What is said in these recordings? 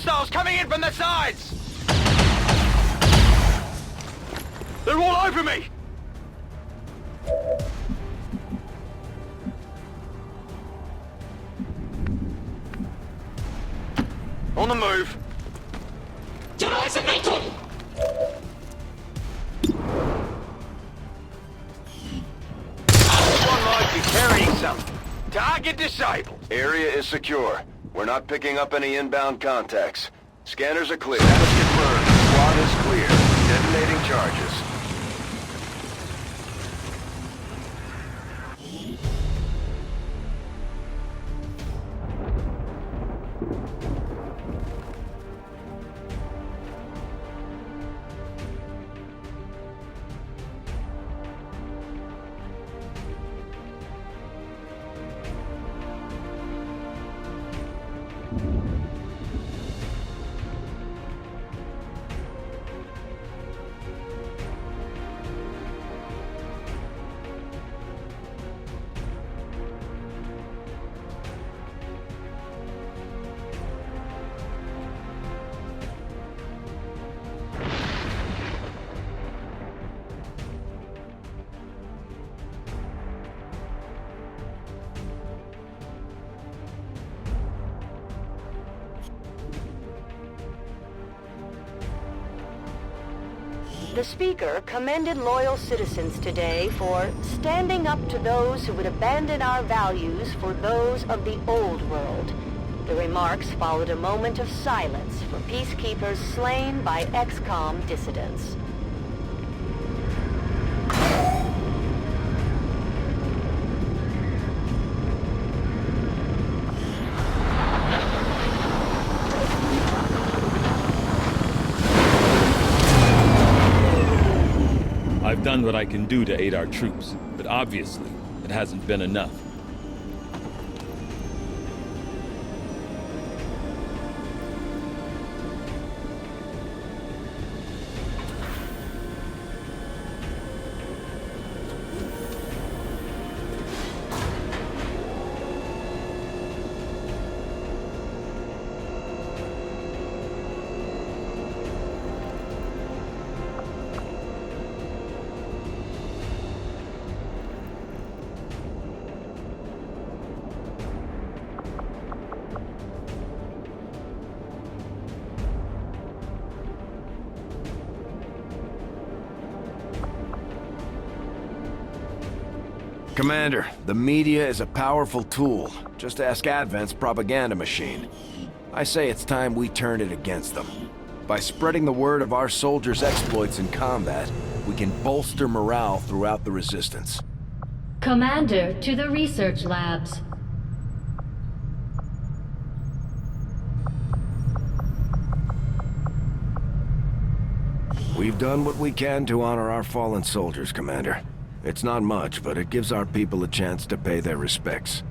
Hostiles coming in from the sides! They're all over me! On the move. One might be carrying something. Target disabled. Area is secure. We're not picking up any inbound contacts. Scanners are clear. Status confirmed. Squad is clear. Detonating charges. The speaker commended loyal citizens today for standing up to those who would abandon our values for those of the old world. The remarks followed a moment of silence for peacekeepers slain by Xcom dissidents. I've done what I can do to aid our troops, but obviously, it hasn't been enough. Commander, the media is a powerful tool. Just ask Advent's propaganda machine. I say it's time we turn it against them. By spreading the word of our soldiers' exploits in combat, we can bolster morale throughout the Resistance. Commander, to the research labs. We've done what we can to honor our fallen soldiers, Commander. It's not much, but it gives our people a chance to pay their respects.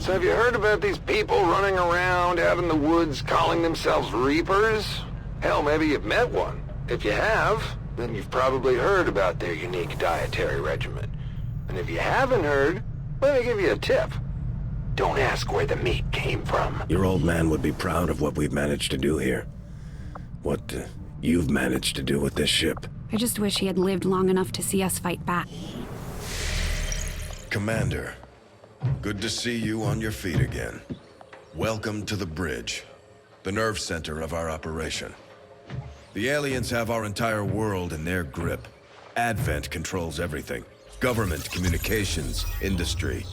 So have you heard about these people running around out in the woods calling themselves Reapers? Hell, maybe you've met one. If you have, then you've probably heard about their unique dietary regimen. And if you haven't heard, let me give you a tip. Don't ask where the meat came from. Your old man would be proud of what we've managed to do here. What you've managed to do with this ship. I just wish he had lived long enough to see us fight back. Commander, good to see you on your feet again. Welcome to the bridge, the nerve center of our operation. The aliens have our entire world in their grip. Advent controls everything. Government, communications, industry,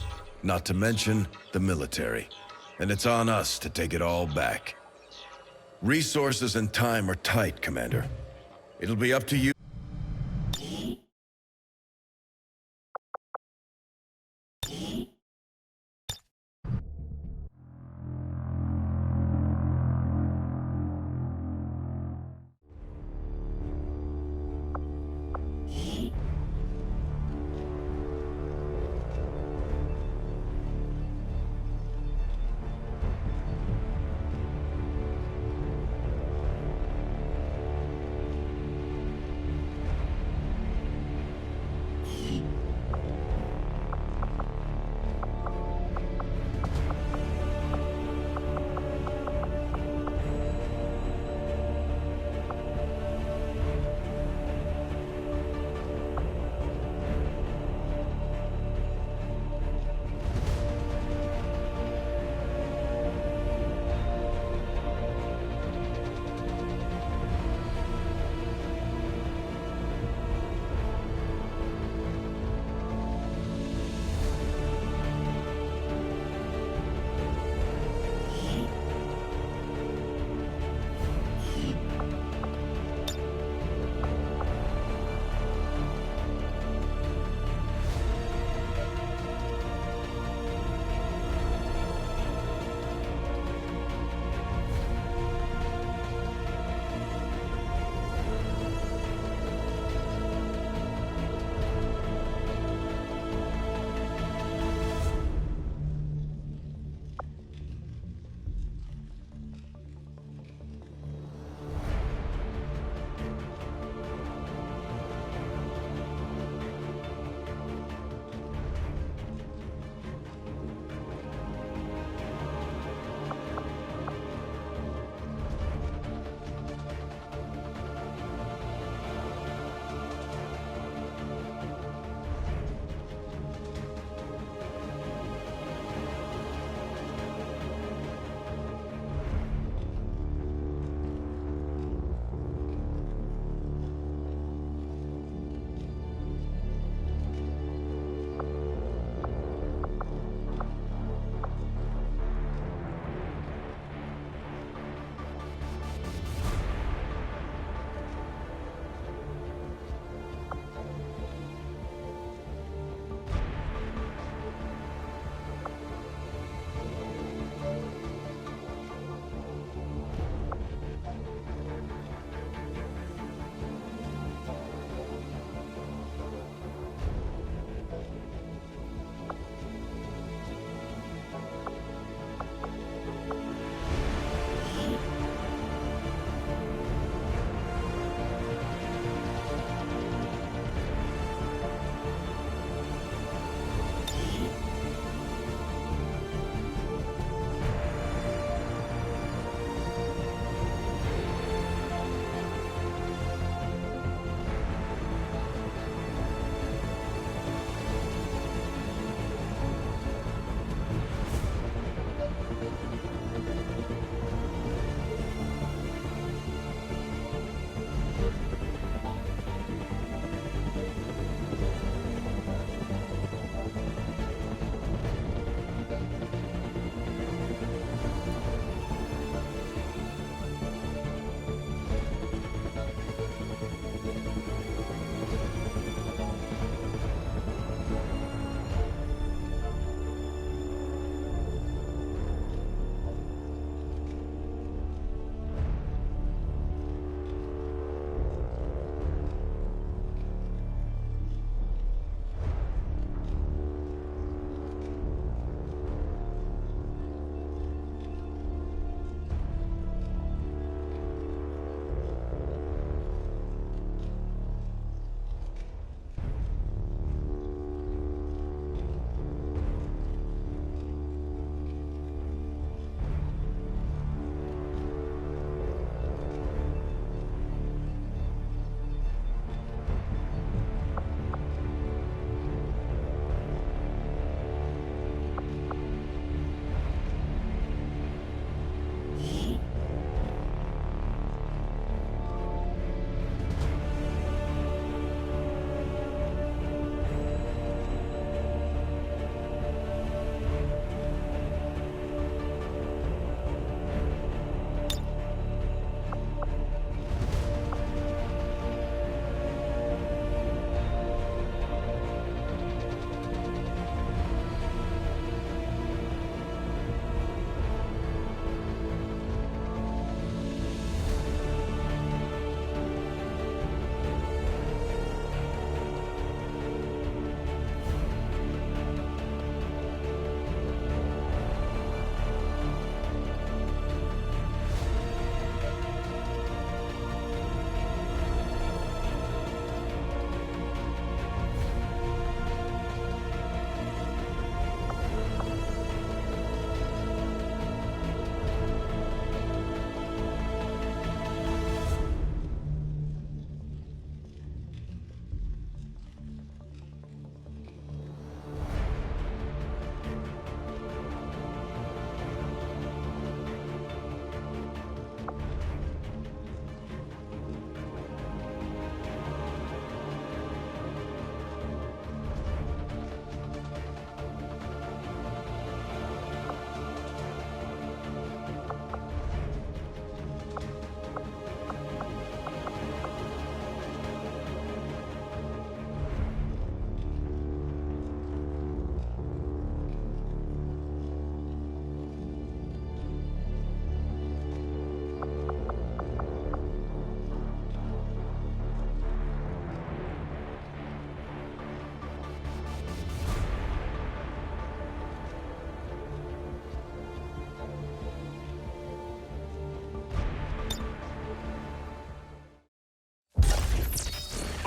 not to mention the military. And it's on us to take it all back. Resources and time are tight, Commander. It'll be up to you.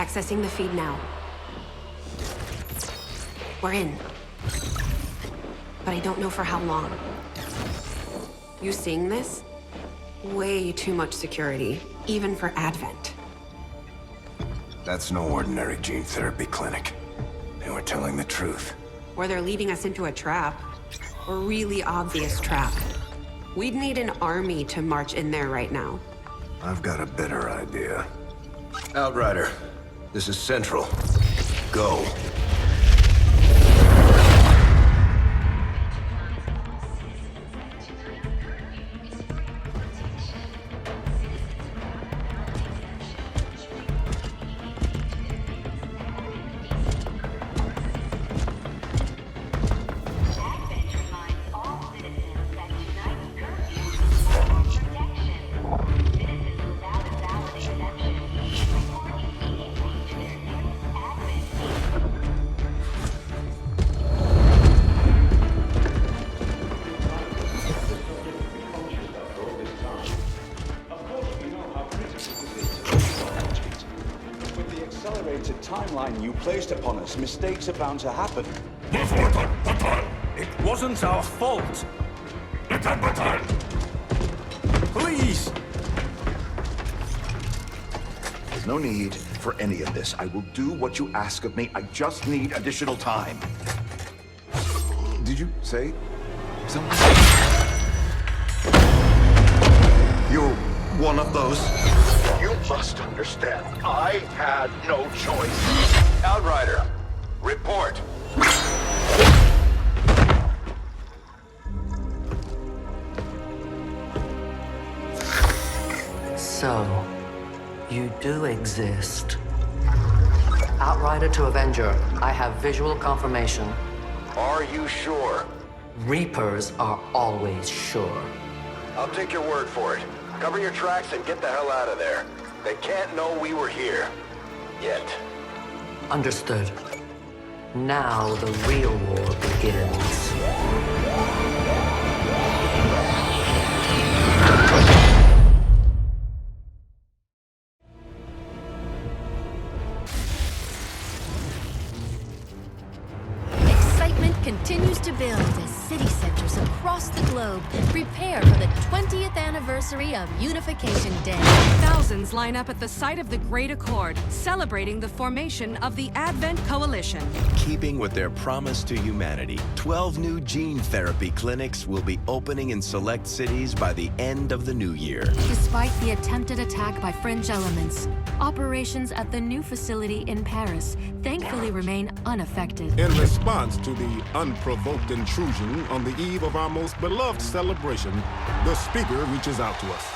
Accessing the feed now. We're in. But I don't know for how long. You seeing this? Way too much security, even for Advent. That's no ordinary gene therapy clinic. They were telling the truth. Or they're leading us into a trap. A really obvious trap. We'd need an army to march in there right now. I've got a better idea. Outrider, this is Central. Go. Timeline you placed upon us, mistakes are bound to happen. It wasn't our fault. Please! There's no need for any of this. I will do what you ask of me. I just need additional time. Did you say something? You're one of those. You must understand, I had no choice. Outrider, report. So, you do exist. Outrider to Avenger, I have visual confirmation. Are you sure? Reapers are always sure. I'll take your word for it. Cover your tracks and get the hell out of there. They can't know we were here. Yet. Understood. Now the real war begins. Continues to build as city centers across the globe prepare for the 20th anniversary of Unification Day. Thousands line up at the site of the Great Accord, celebrating the formation of the Advent Coalition. Keeping with their promise to humanity, 12 new gene therapy clinics will be opening in select cities by the end of the new year. Despite the attempted attack by fringe elements, operations at the new facility in Paris thankfully remain unaffected. In response to the unprovoked intrusion on the eve of our most beloved celebration, the speaker reaches out to us.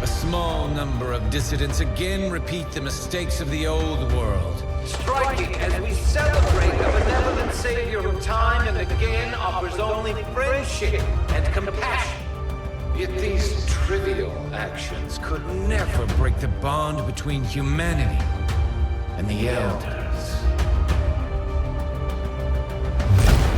A small number of dissidents again repeat the mistakes of the old world. Striking as we celebrate the benevolent savior who time and again offers only friendship and compassion. Yet these trivial actions could never break the bond between humanity and the Elders.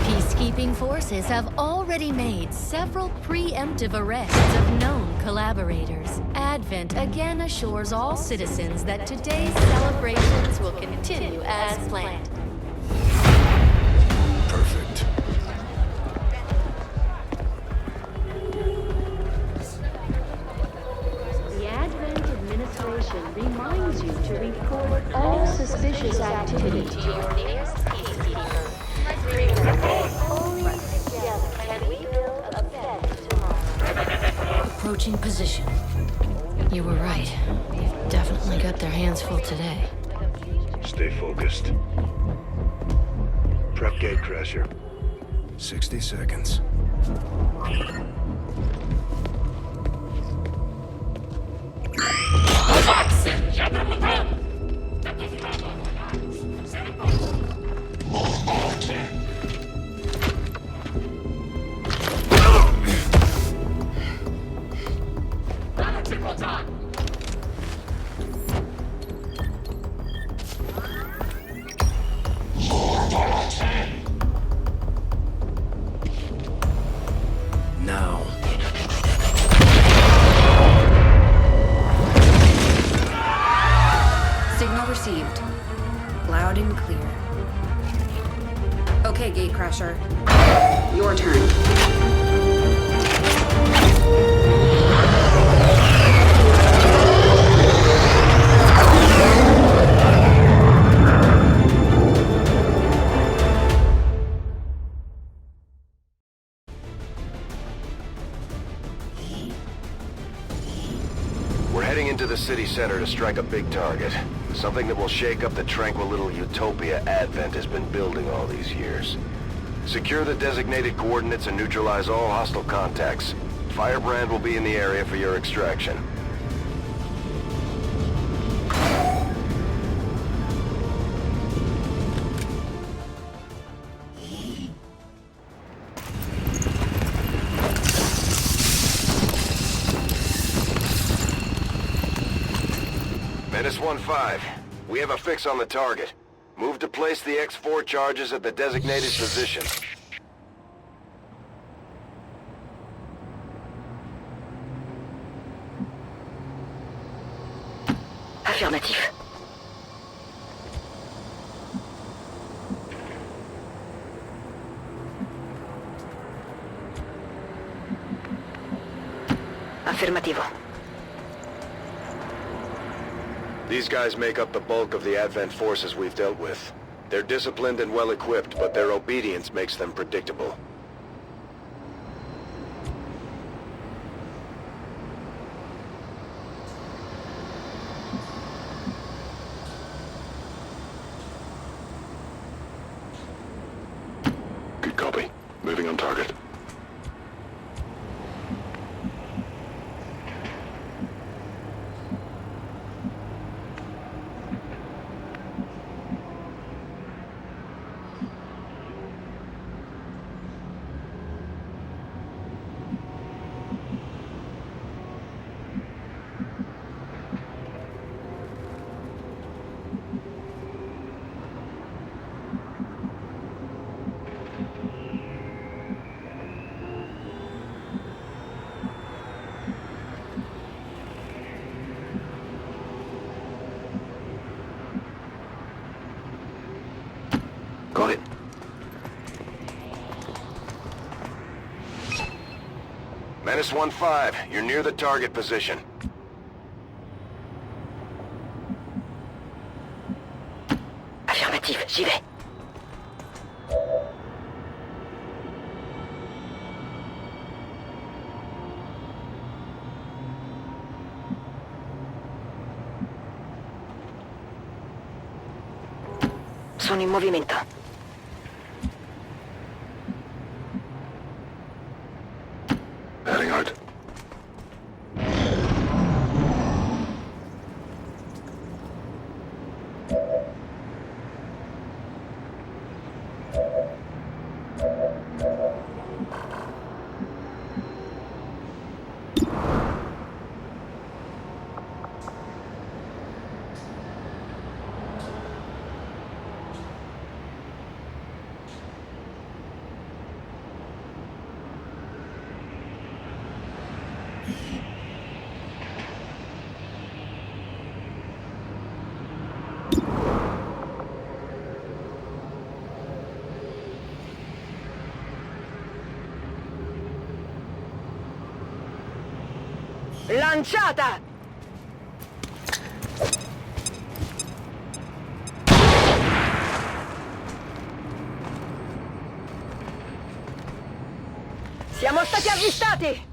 Peacekeeping forces have already made several preemptive arrests of known collaborators. Advent again assures all citizens that today's celebrations will continue as planned. Perfect. The Advent administration reminds you to report all suspicious activity to your nearest peacekeeper. Only together can we build a better tomorrow. Approaching position. You were right. They've definitely got their hands full today. Stay focused. Prep gatecrasher. 60 seconds. Now. Loud and clear. Okay, Gatecrasher. Your turn. We're heading into the city center to strike a big target. Something that will shake up the tranquil little utopia Advent has been building all these years. Secure the designated coordinates and neutralize all hostile contacts. Firebrand will be in the area for your extraction. Menace 1-5. We have a fix on the target. Move to place the X4 charges at the designated position. Affirmatif. Affirmativo. These guys make up the bulk of the Advent forces we've dealt with. They're disciplined and well-equipped, but their obedience makes them predictable. Good copy. Moving on target. Got it. Menace 1-5, you're near the target position. Affirmatif, j'y vais. Sono in movimento. Heading out. Lanciata! Siamo stati avvistati!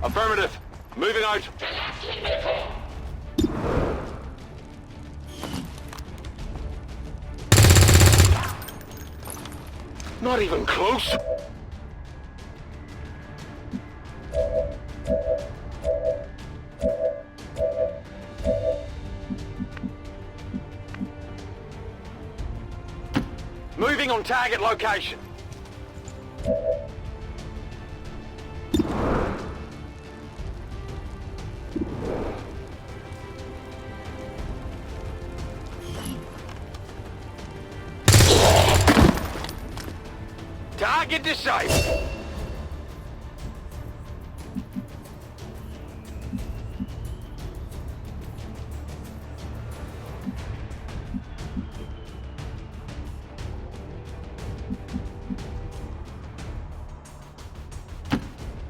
Affirmative. Moving out. Not even close. Moving on target location. Target disabled.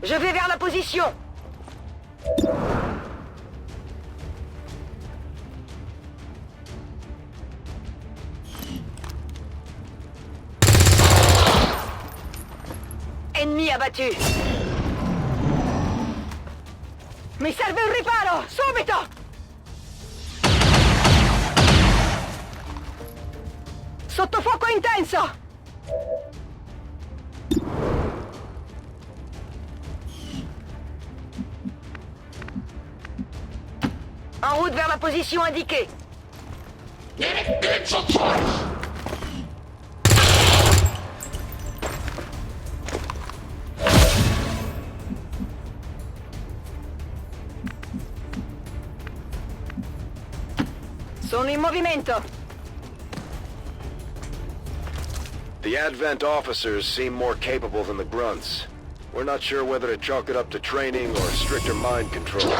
Je vais vers la position. Ennemi abattu. Mi serve un riparo, subito! Sotto fuoco intenso! En route vers la position indiquée. Sono in movimento. The Advent officers seem more capable than the grunts. We're not sure whether to chalk it up to training or stricter mind control.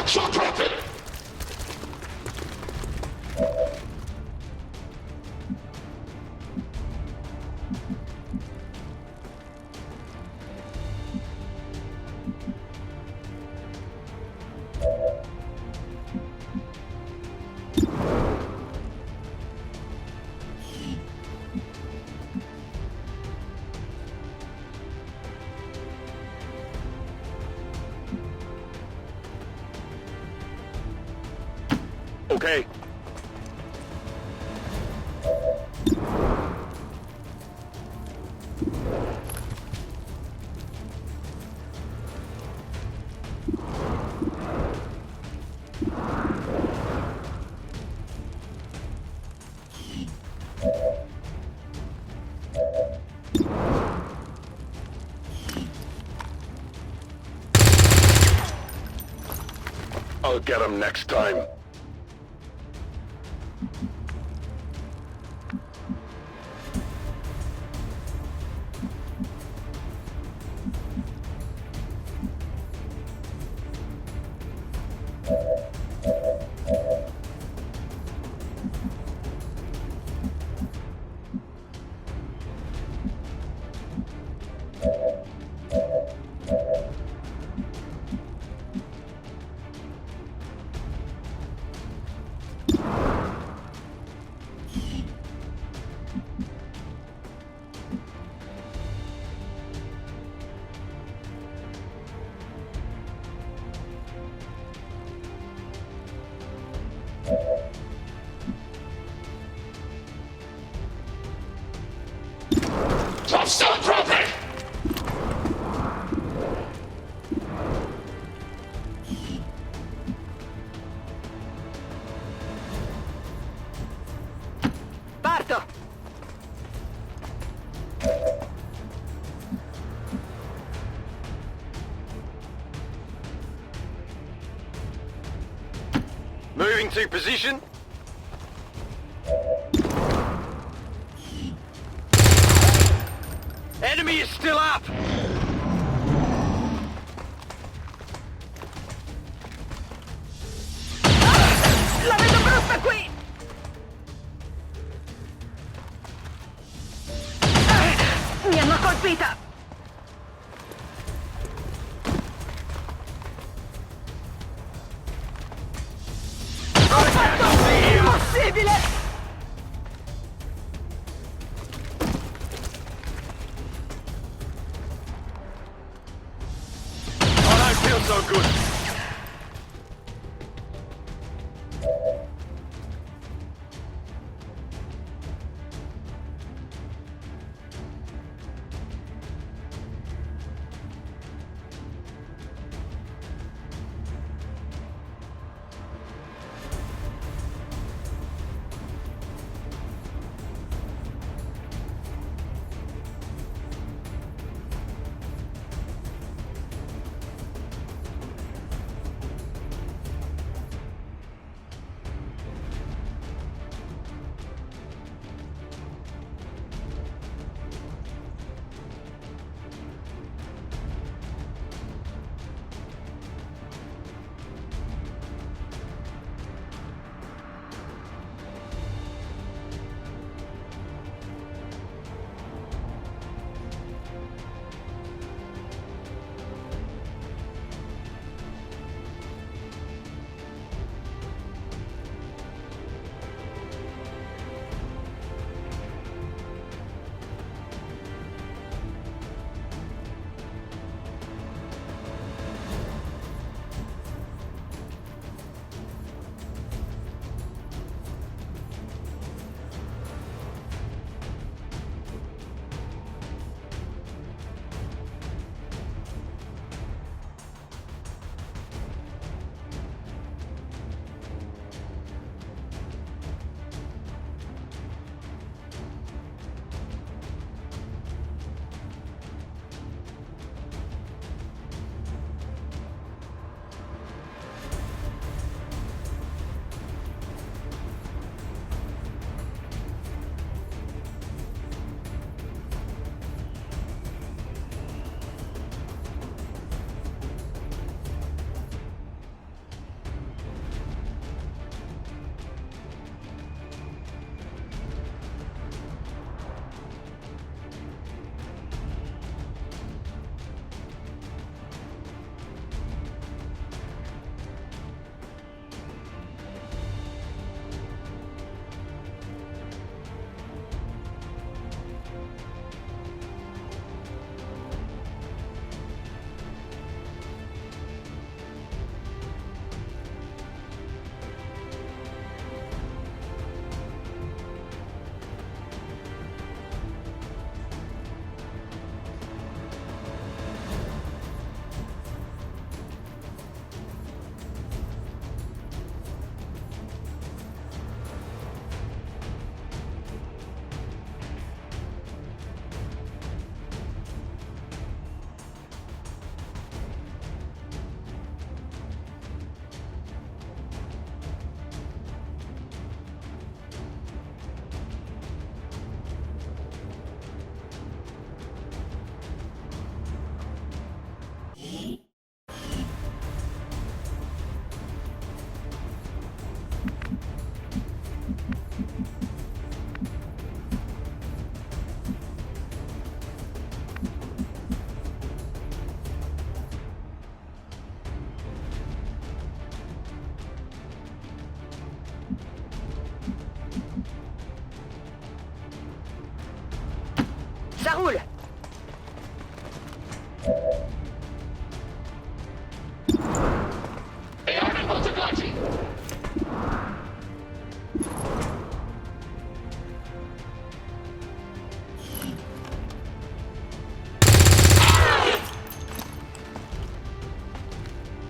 Okay. I'll get him next time. Stop dropping! Parto! Moving to position. Enemy is still up! La vedo brutta qui! Mi hanno colpita! Ho fatto l'impossibile! So good.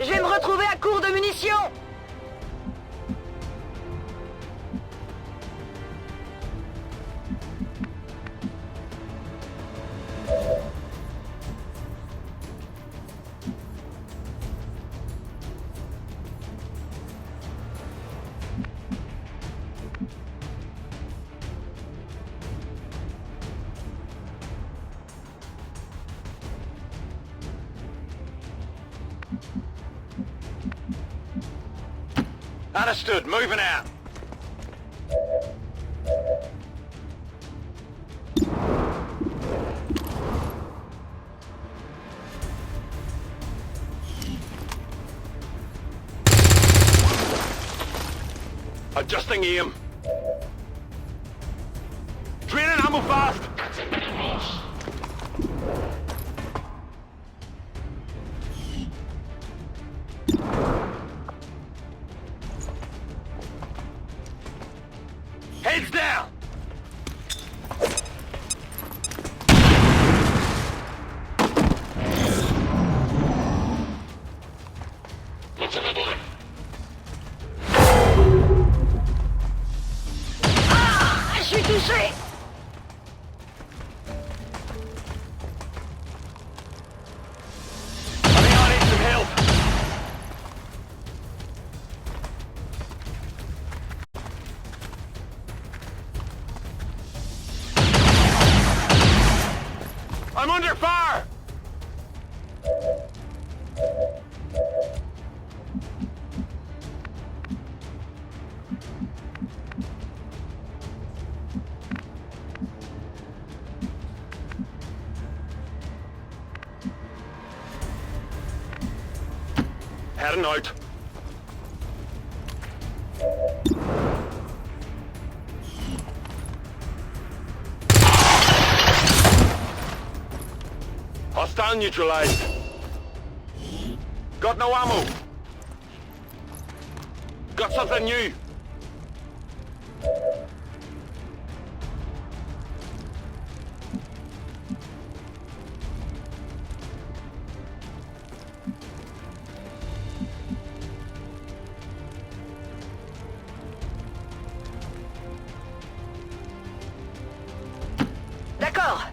Je vais me retrouver à court de munitions! Understood. Moving out. Adjusting aim. Draining ammo fast. Heads down! Ah! Je suis touché! I think I need some help. I'm under fire! Heading out. Hostile neutralized. Got no ammo. Got something new. D'accord.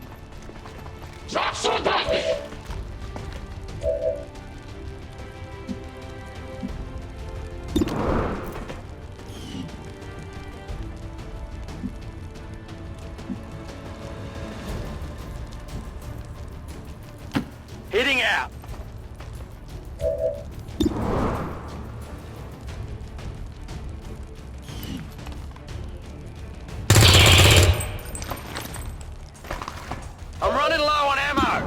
Heading out. I'm running low on ammo.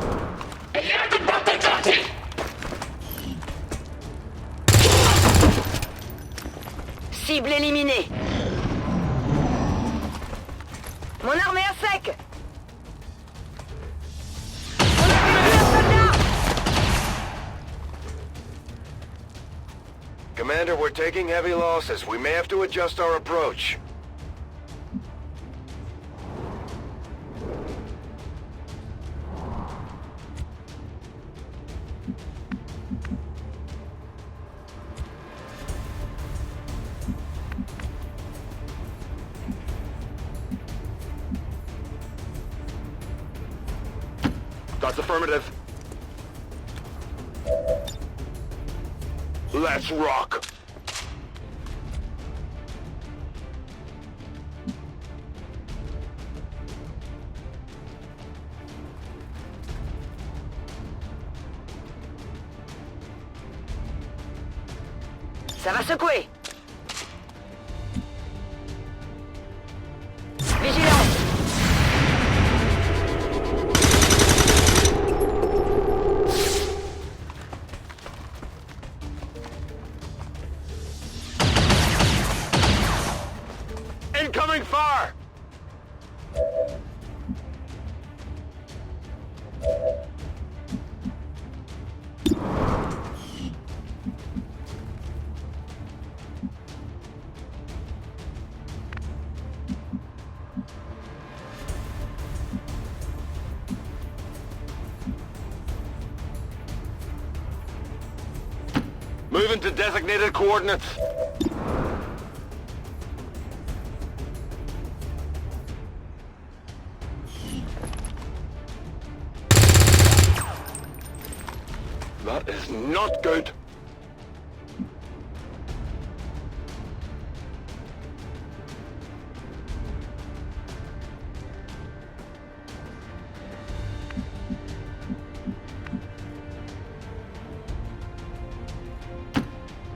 Cible éliminée. Mon arme est à sec. On a perdu un soldat. Commander, we're taking heavy losses. We may have to adjust our approach. That's affirmative. Let's rock. Ça va secouer. Vigilance. Incoming fire! Moving to designated coordinates. That is not good.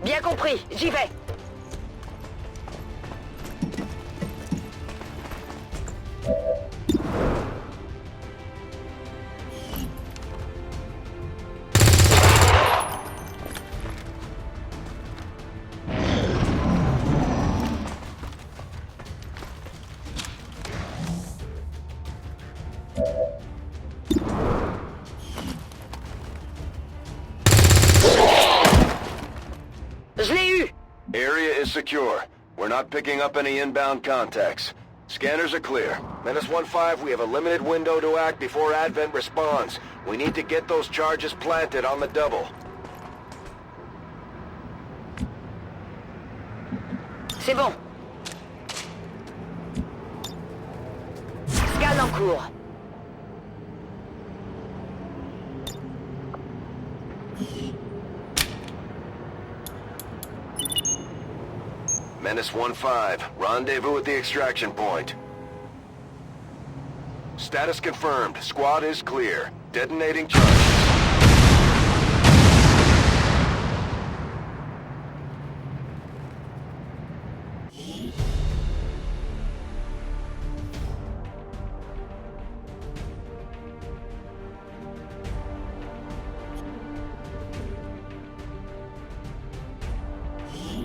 Bien compris, j'y vais. Je l'ai eu! Area is secure. We're not picking up any inbound contacts. Scanners are clear. Menace 1-5, we have a limited window to act before Advent responds. We need to get those charges planted on the double. C'est bon. Scan en cours. Menace 1-5, rendezvous at the extraction point. Status confirmed. Squad is clear. Detonating charges.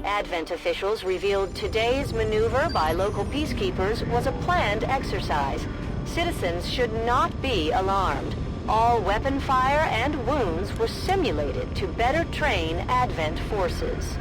Advent officials revealed today's maneuver by local peacekeepers was a planned exercise. Citizens should not be alarmed. All weapon fire and wounds were simulated to better train Advent forces.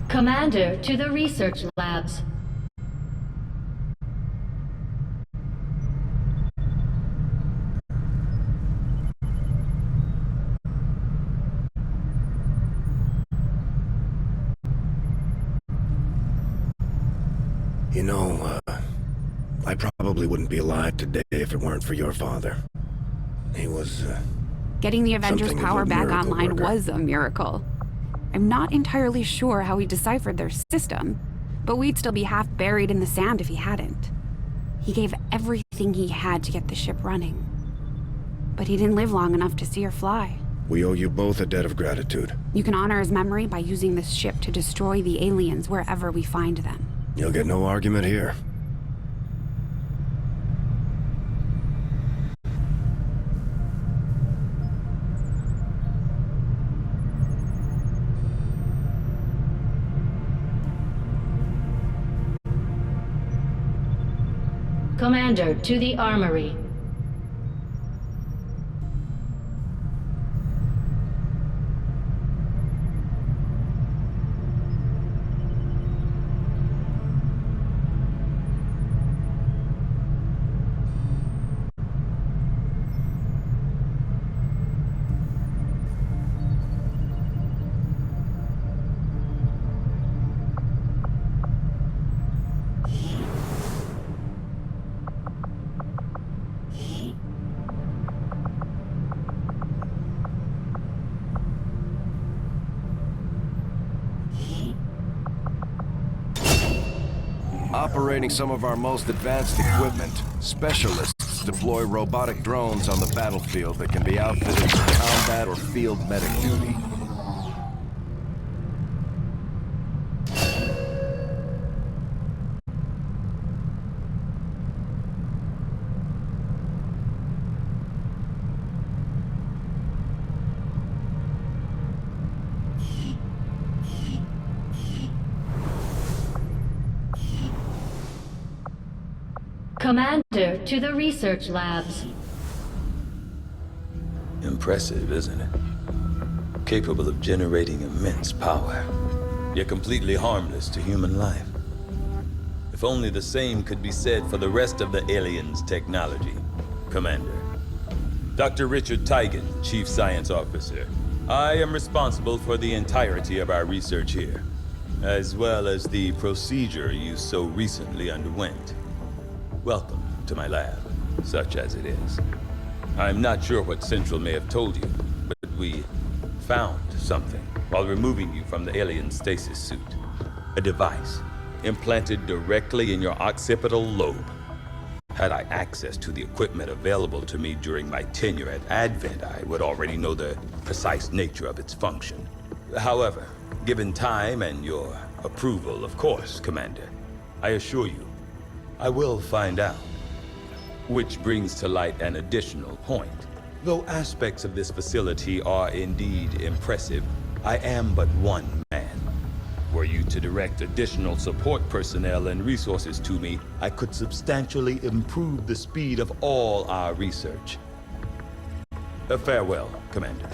Commander, to the research labs. You know, I probably wouldn't be alive today if it weren't for your father. He was, Getting the Avengers something of power a back miracle online worker. was a miracle. I'm not entirely sure how he deciphered their system, but we'd still be half buried in the sand if he hadn't. He gave everything he had to get the ship running. But he didn't live long enough to see her fly. We owe you both a debt of gratitude. You can honor his memory by using this ship to destroy the aliens wherever we find them. You'll get no argument here. Commander, to the armory. Operating some of our most advanced equipment, specialists deploy robotic drones on the battlefield that can be outfitted for combat or field medic duty. Commander to the research labs. Impressive, isn't it? Capable of generating immense power, yet completely harmless to human life. If only the same could be said for the rest of the aliens' technology, Commander. Dr. Richard Tigan, Chief Science Officer. I am responsible for the entirety of our research here, as well as the procedure you so recently underwent. Welcome to my lab, such as it is. I'm not sure what Central may have told you, but we found something while removing you from the alien stasis suit. A device implanted directly in your occipital lobe. Had I access to the equipment available to me during my tenure at Advent, I would already know the precise nature of its function. However, given time and your approval, of course, Commander, I assure you, I will find out. Which brings to light an additional point. Though aspects of this facility are indeed impressive, I am but one man. Were you to direct additional support personnel and resources to me, I could substantially improve the speed of all our research. Farewell, Commander.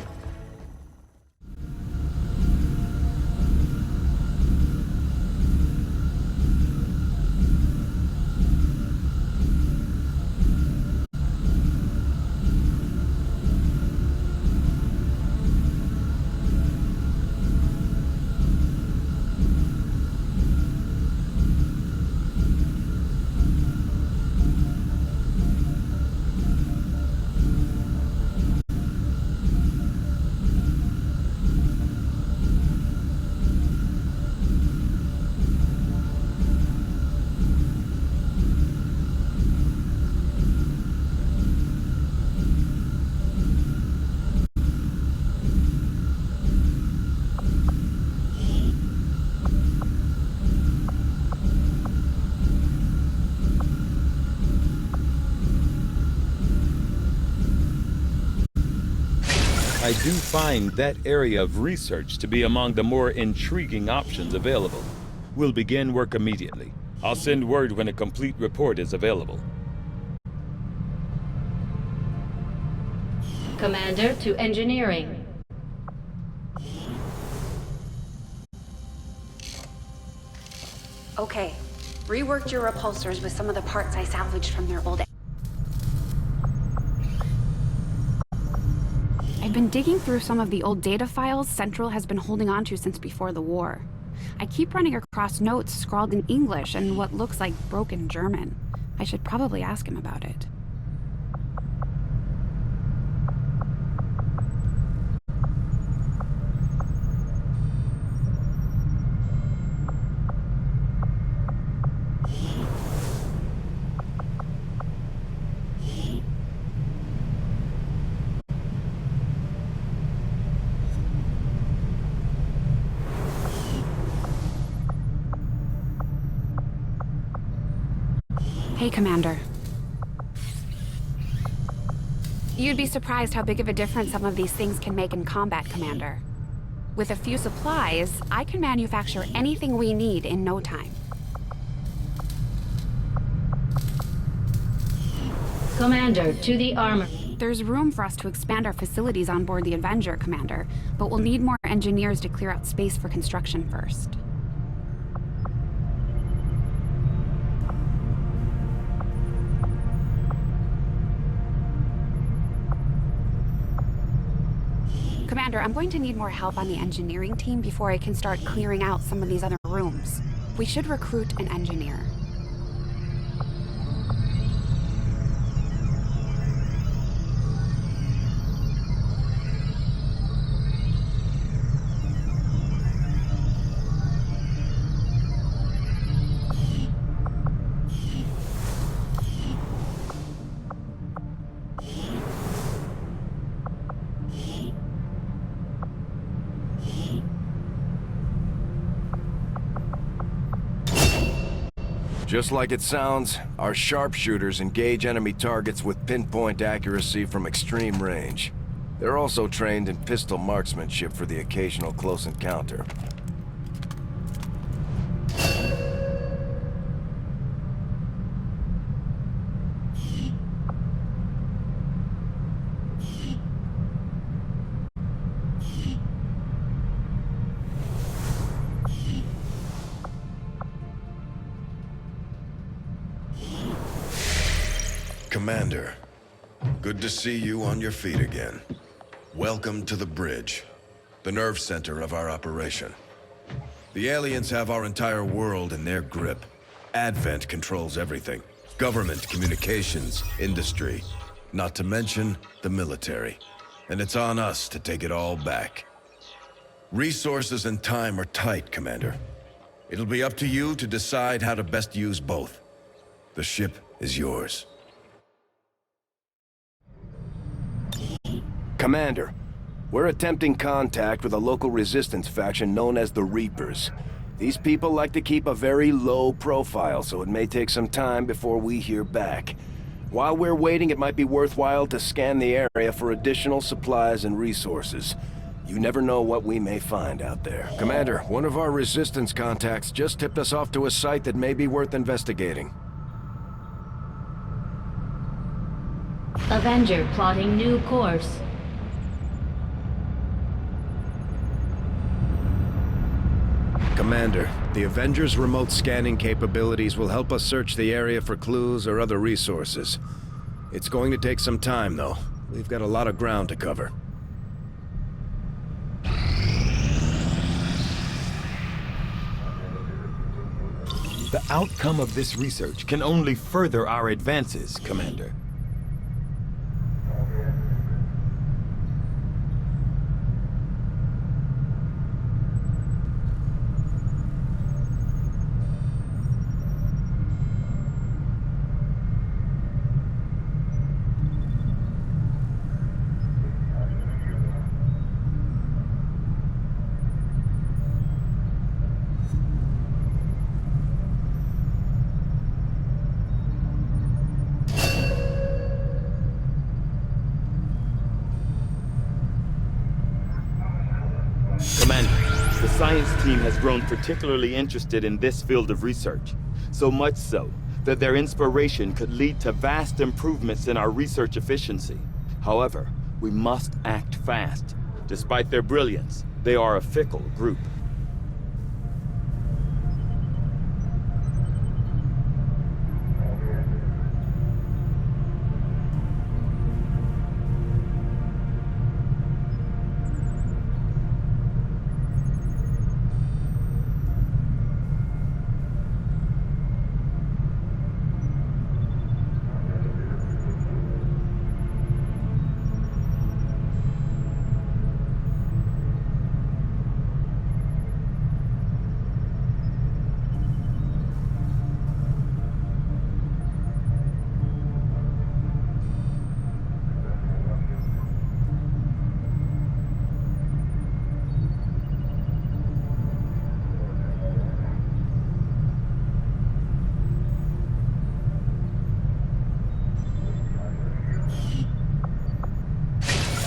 I do find that area of research to be among the more intriguing options available. We'll begin work immediately. I'll send word when a complete report is available. Commander to engineering. Okay. Reworked your repulsors with some of the parts I salvaged from their old... I've been digging through some of the old data files Central has been holding on to since before the war. I keep running across notes scrawled in English and what looks like broken German. I should probably ask him about it. Hey, Commander. You'd be surprised how big of a difference some of these things can make in combat, Commander. With a few supplies, I can manufacture anything we need in no time. Commander to the armor. There's room for us to expand our facilities on board the Avenger, Commander, but we'll need more engineers to clear out space for construction first. Commander, I'm going to need more help on the engineering team before I can start clearing out some of these other rooms. We should recruit an engineer. Just like it sounds, our sharpshooters engage enemy targets with pinpoint accuracy from extreme range. They're also trained in pistol marksmanship for the occasional close encounter. Commander, good to see you on your feet again. Welcome to the bridge, the nerve center of our operation. The aliens have our entire world in their grip. Advent controls everything. Government, communications, industry, not to mention the military. And it's on us to take it all back. Resources and time are tight, Commander. It'll be up to you to decide how to best use both. The ship is yours. Commander, we're attempting contact with a local resistance faction known as the Reapers. These people like to keep a very low profile, so it may take some time before we hear back. While we're waiting, it might be worthwhile to scan the area for additional supplies and resources. You never know what we may find out there. Commander, one of our resistance contacts just tipped us off to a site that may be worth investigating. Avenger plotting new course. Commander, the Avengers' remote scanning capabilities will help us search the area for clues or other resources. It's going to take some time, though. We've got a lot of ground to cover. The outcome of this research can only further our advances, Commander. The science team has grown particularly interested in this field of research, so much so that their inspiration could lead to vast improvements in our research efficiency. However, we must act fast. Despite their brilliance, they are a fickle group.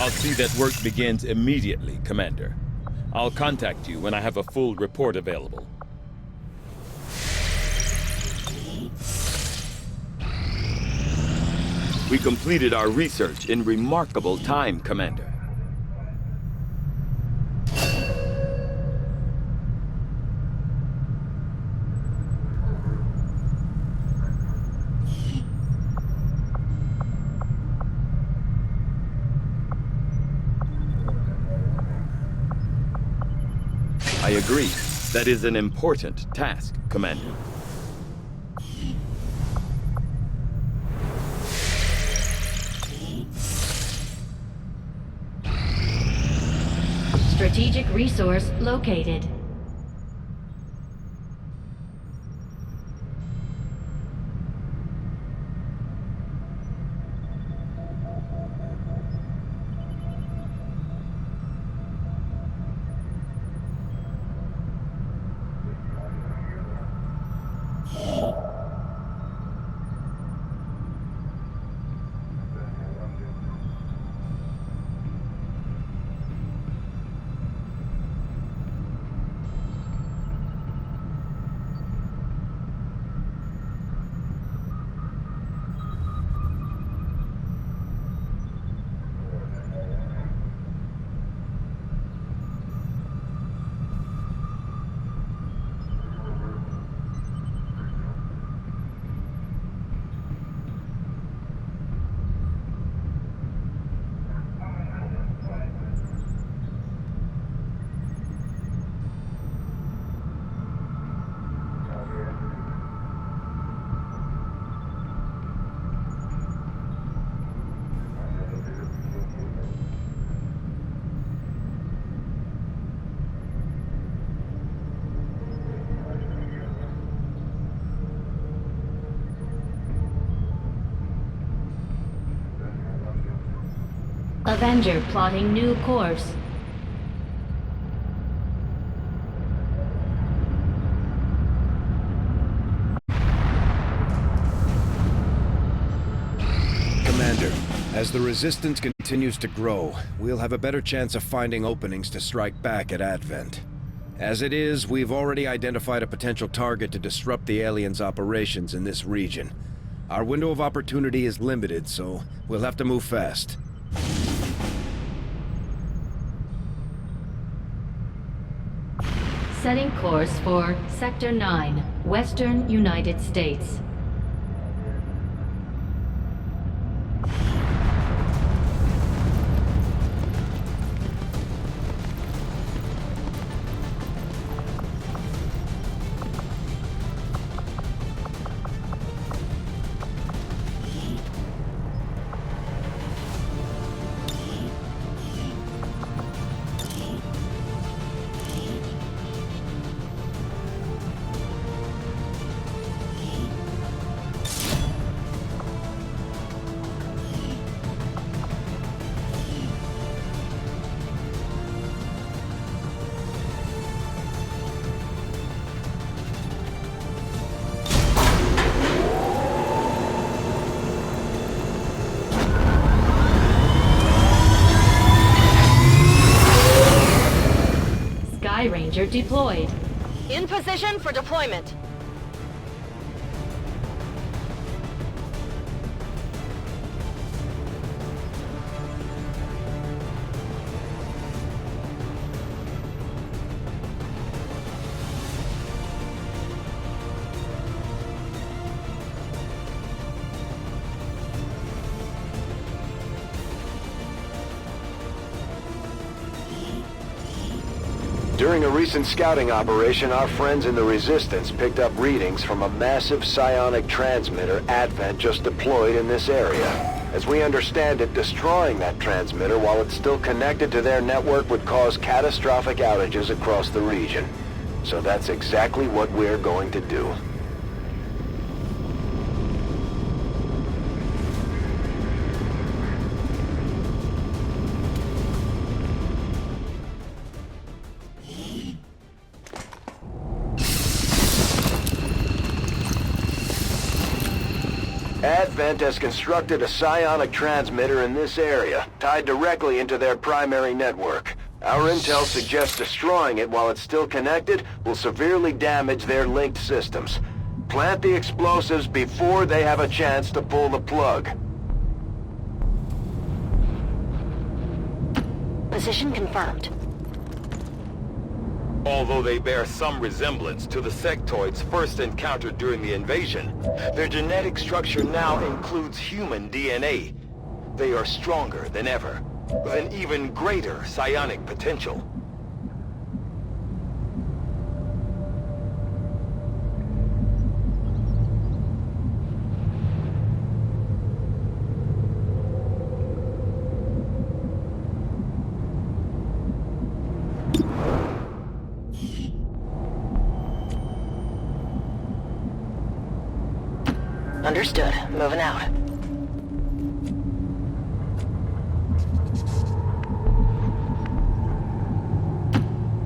I'll see that work begins immediately, Commander. I'll contact you when I have a full report available. We completed our research in remarkable time, Commander. I agree. That is an important task, Commander. Strategic resource located. Avenger plotting new course. Commander, as the Resistance continues to grow, we'll have a better chance of finding openings to strike back at Advent. As it is, we've already identified a potential target to disrupt the aliens' operations in this region. Our window of opportunity is limited, so we'll have to move fast. Setting course for Sector 9, Western United States. Ranger deployed. In position for deployment. During a recent scouting operation, our friends in the Resistance picked up readings from a massive psionic transmitter Advent just deployed in this area. As we understand it, destroying that transmitter while it's still connected to their network would cause catastrophic outages across the region. So that's exactly what we're going to do. Advent has constructed a psionic transmitter in this area, tied directly into their primary network. Our intel suggests destroying it while it's still connected will severely damage their linked systems. Plant the explosives before they have a chance to pull the plug. Position confirmed. Although they bear some resemblance to the sectoids first encountered during the invasion, their genetic structure now includes human DNA. They are stronger than ever, with an even greater psionic potential. Understood. Moving out.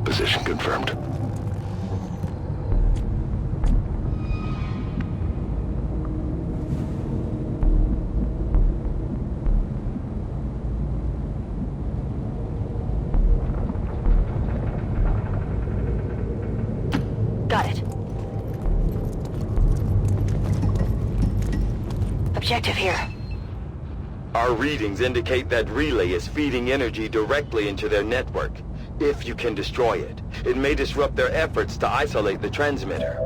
Position confirmed. Got it. Objective here. Our readings indicate that relay is feeding energy directly into their network. If you can destroy it, it may disrupt their efforts to isolate the transmitter.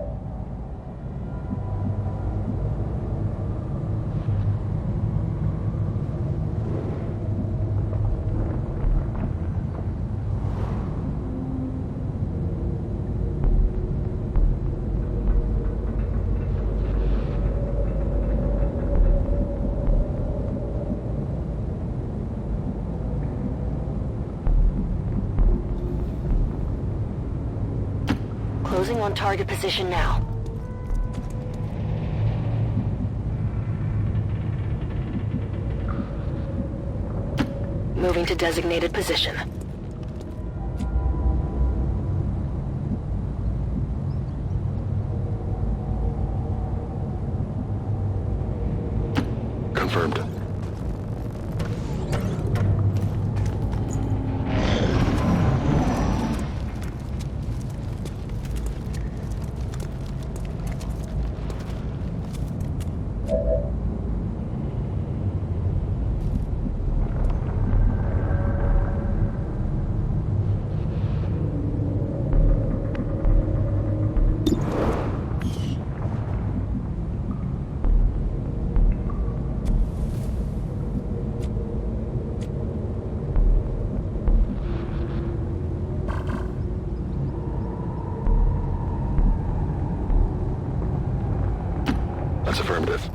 Closing on target position now. Moving to designated position. Confirmed. That's affirmative.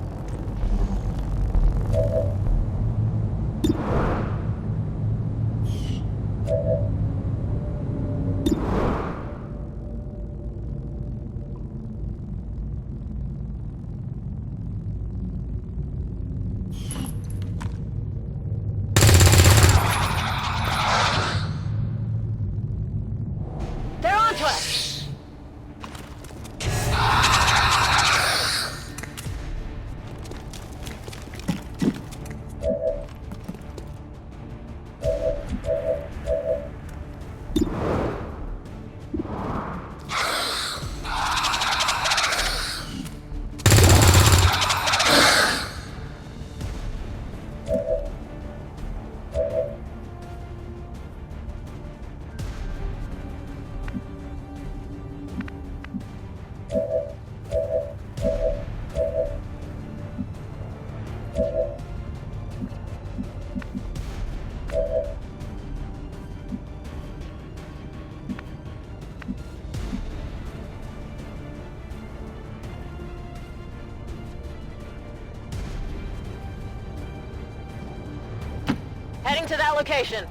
They're onto us! Heading to that location.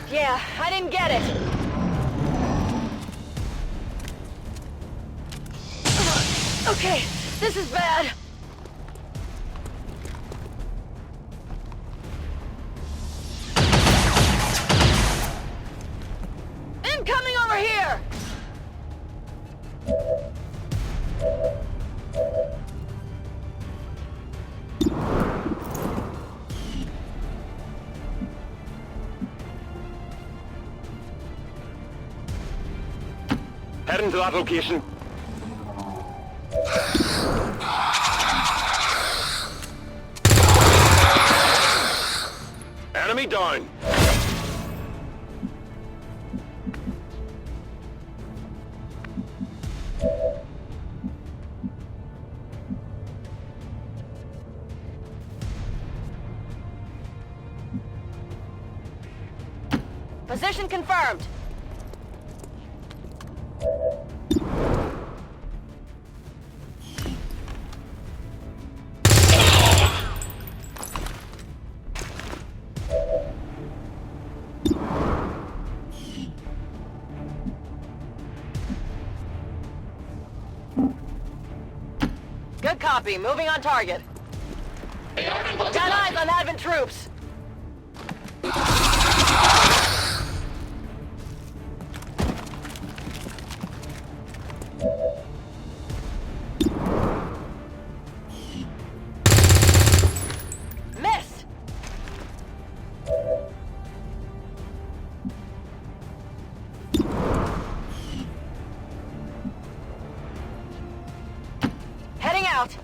Yeah, I didn't get it. Okay, this is bad. Incoming over here! Heading to that location. Enemy down. Position confirmed. Good copy. Moving on target. Got eyes on Advent troops. Missed. out!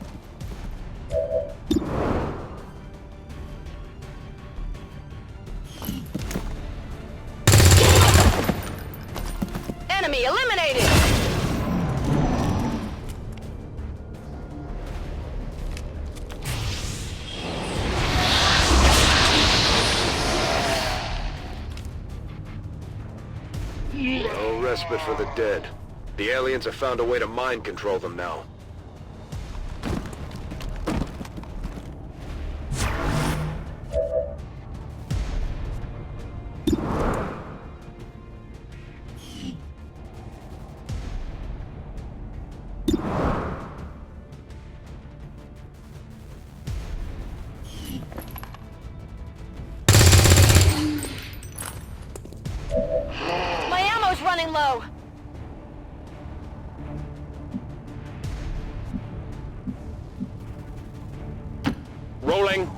Enemy eliminated! No respite for the dead. The aliens have found a way to mind control them now. My ammo's running low! Rolling.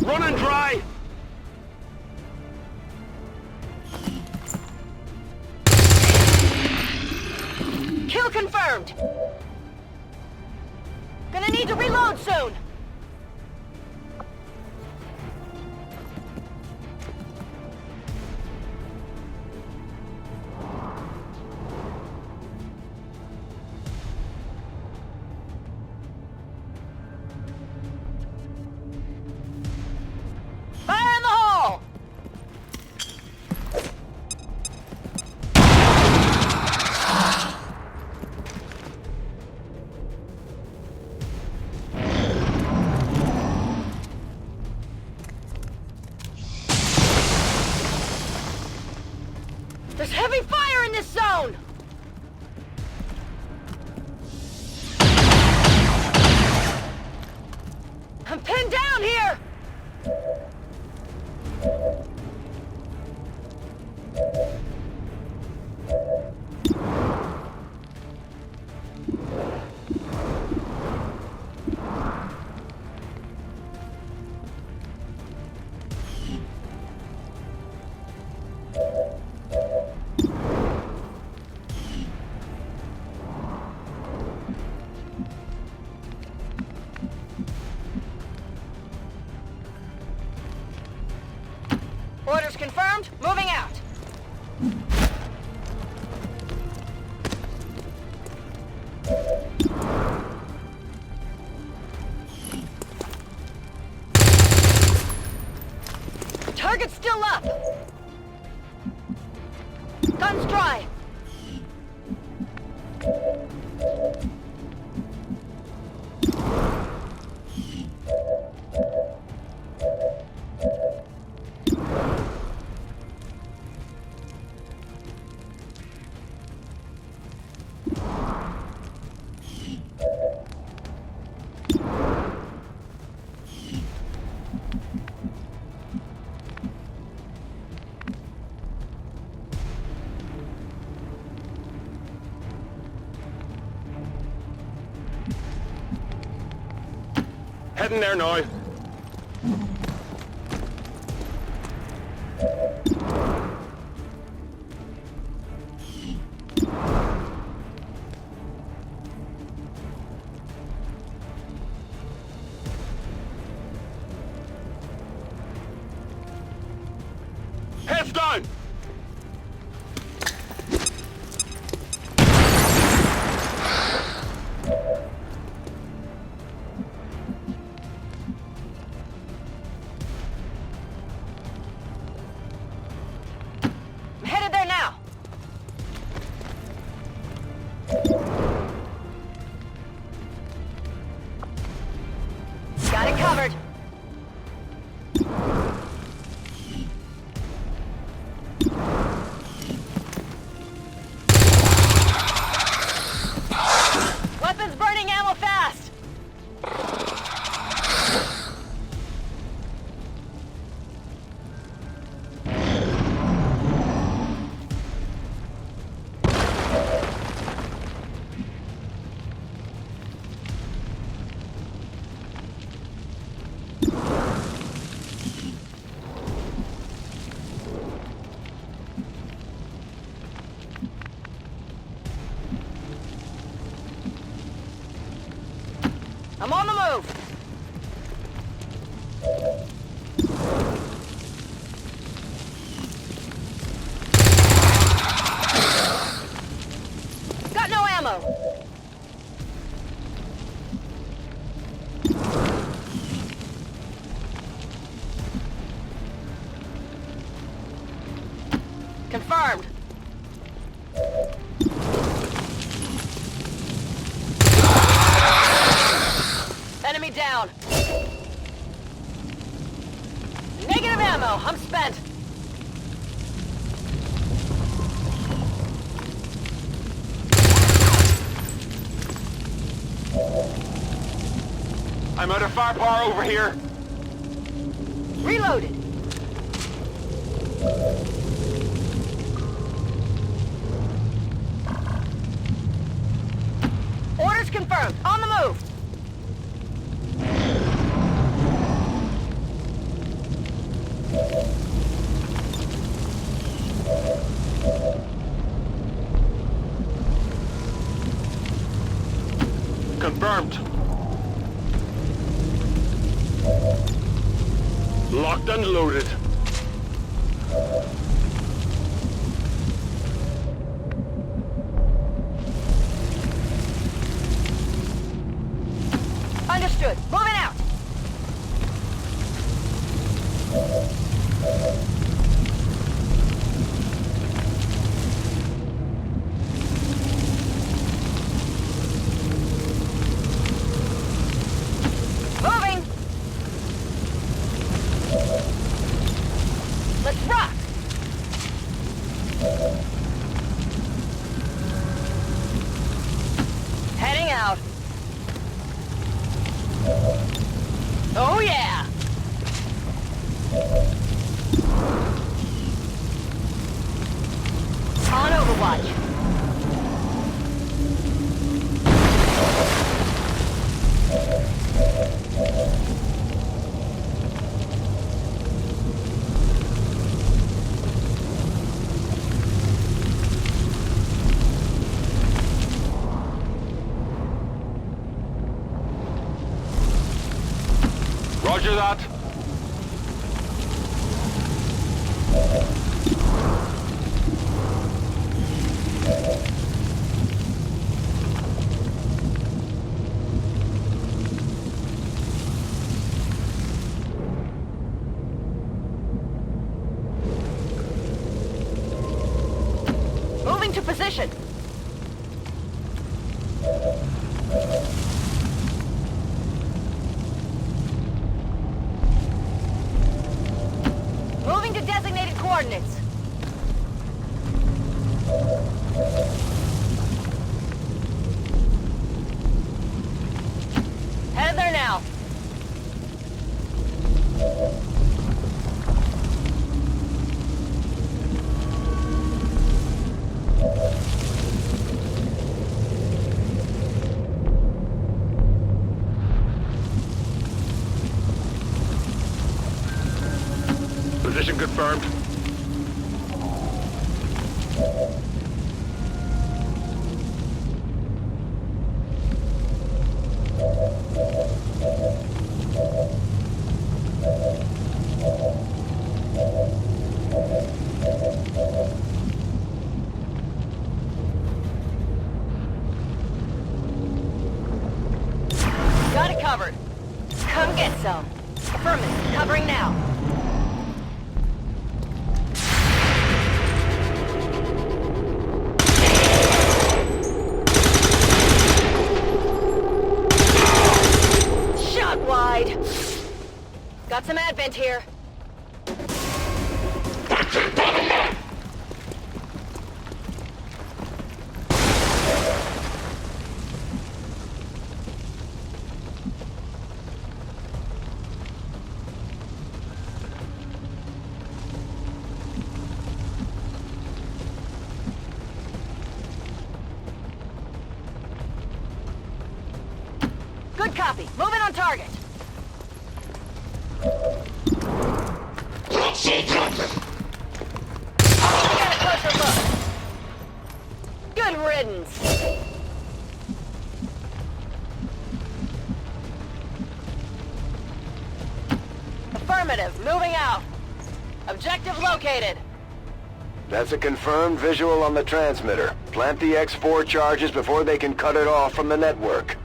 Running dry! Kill confirmed! Gonna need to reload soon! Fire in the hole! There's heavy fire in this zone! I'm pinned down here! Orders confirmed, moving out. Target's still up. Guns dry. Heading there now. Heads down! I'm on the move! Got no ammo! Confirmed! Enemy down! Negative ammo! I'm spent! I'm under firepower over here. Reloaded! Orders confirmed! On the move! Confirmed. Locked and loaded. Understood. Moving out! Moving! Let's rock! Heading out. Oh yeah! On Overwatch. Roger that. Moving to position. Moving to designated coordinates. Headed there now. Position confirmed. Got it covered. Come get some. Affirmative. Covering now. Shot wide. Got some advent here. Good copy. Moving on target. Got a closer look. Good riddance. Affirmative. Moving out. Objective located. That's a confirmed visual on the transmitter. Plant the X4 charges before they can cut it off from the network.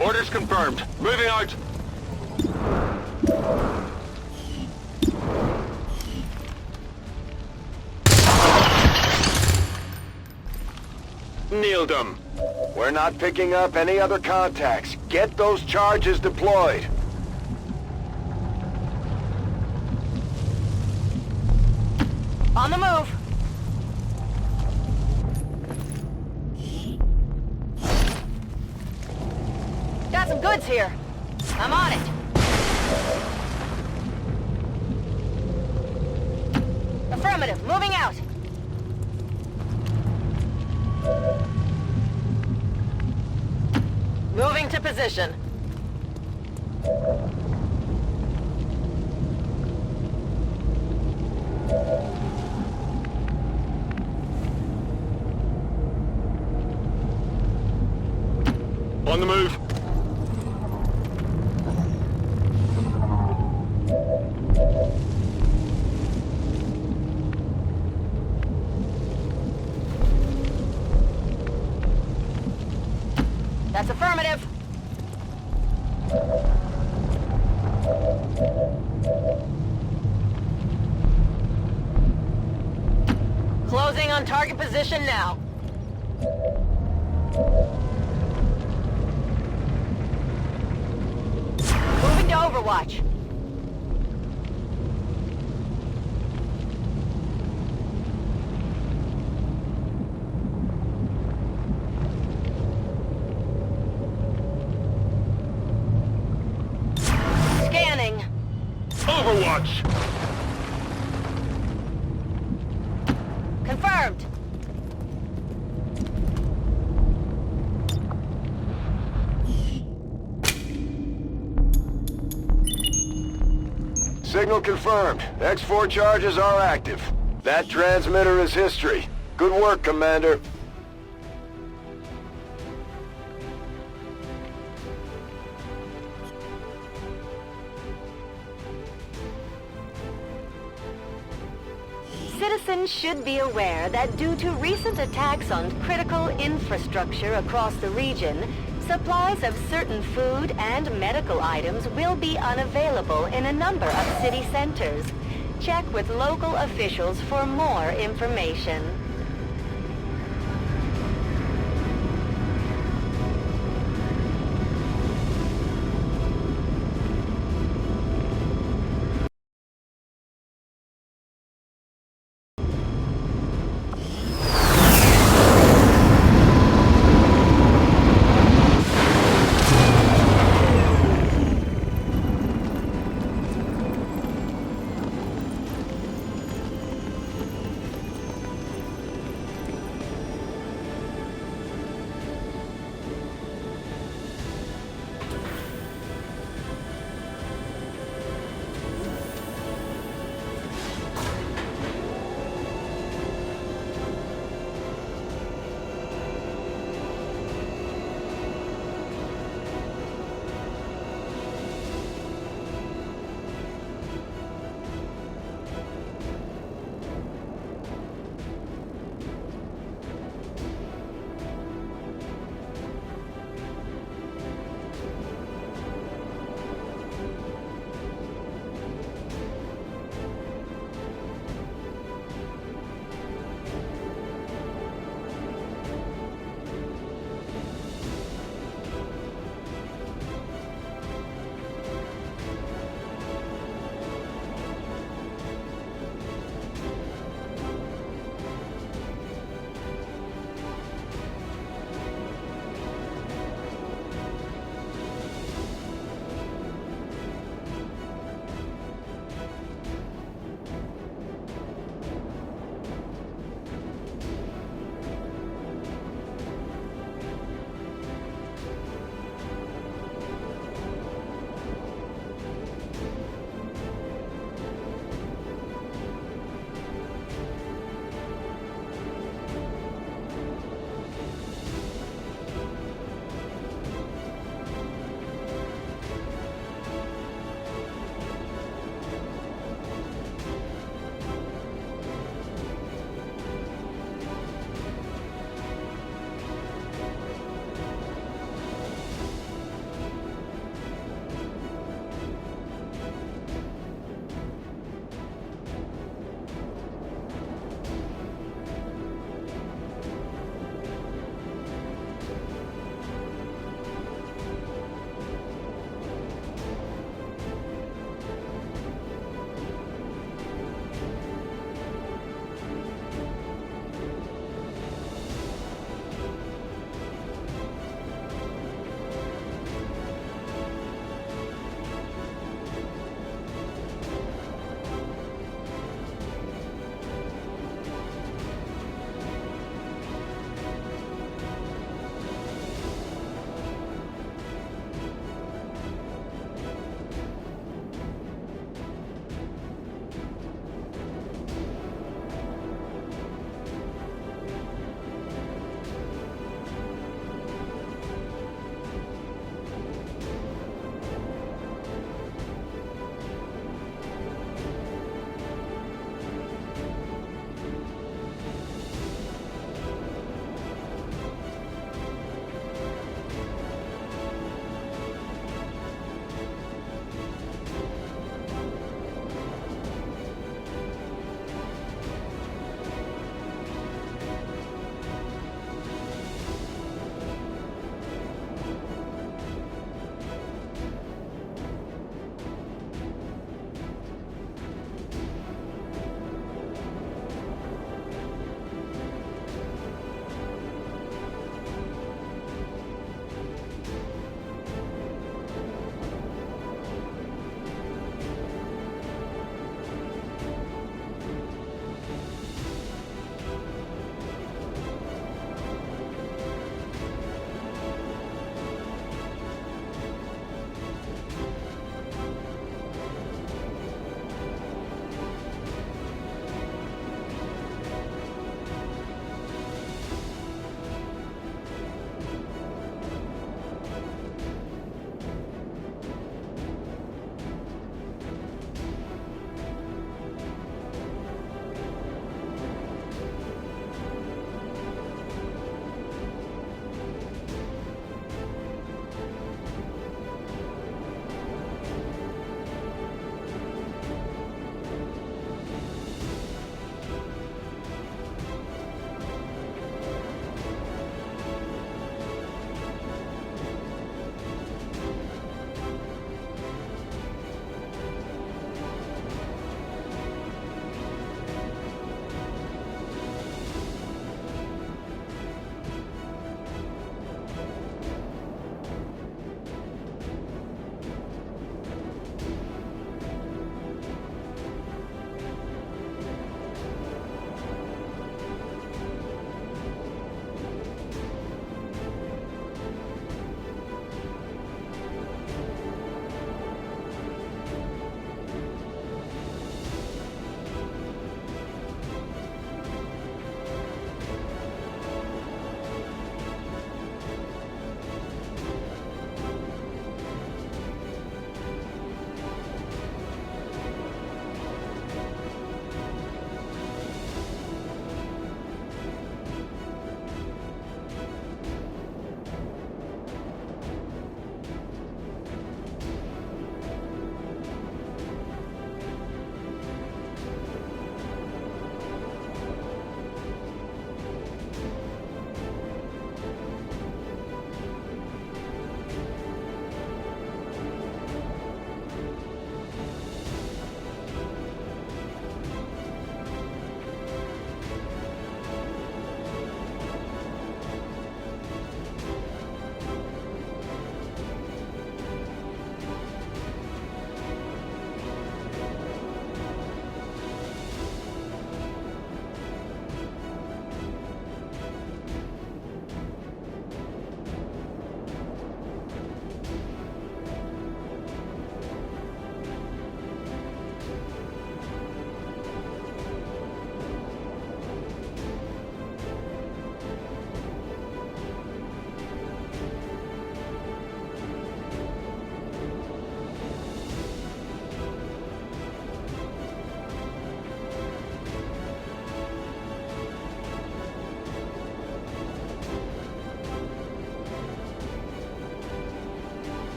Orders confirmed. Moving out. Nailed them. We're not picking up any other contacts. Get those charges deployed. On the move. Got some goods here. I'm on it. Affirmative. Moving out. Moving to position. On the move. That's affirmative. Closing on target position now. Moving to Overwatch. Scanning. Overwatch! Confirmed. Signal confirmed. X4 charges are active. That transmitter is history. Good work, Commander. Citizens should be aware that due to recent attacks on critical infrastructure across the region, supplies of certain food and medical items will be unavailable in a number of city centers. Check with local officials for more information.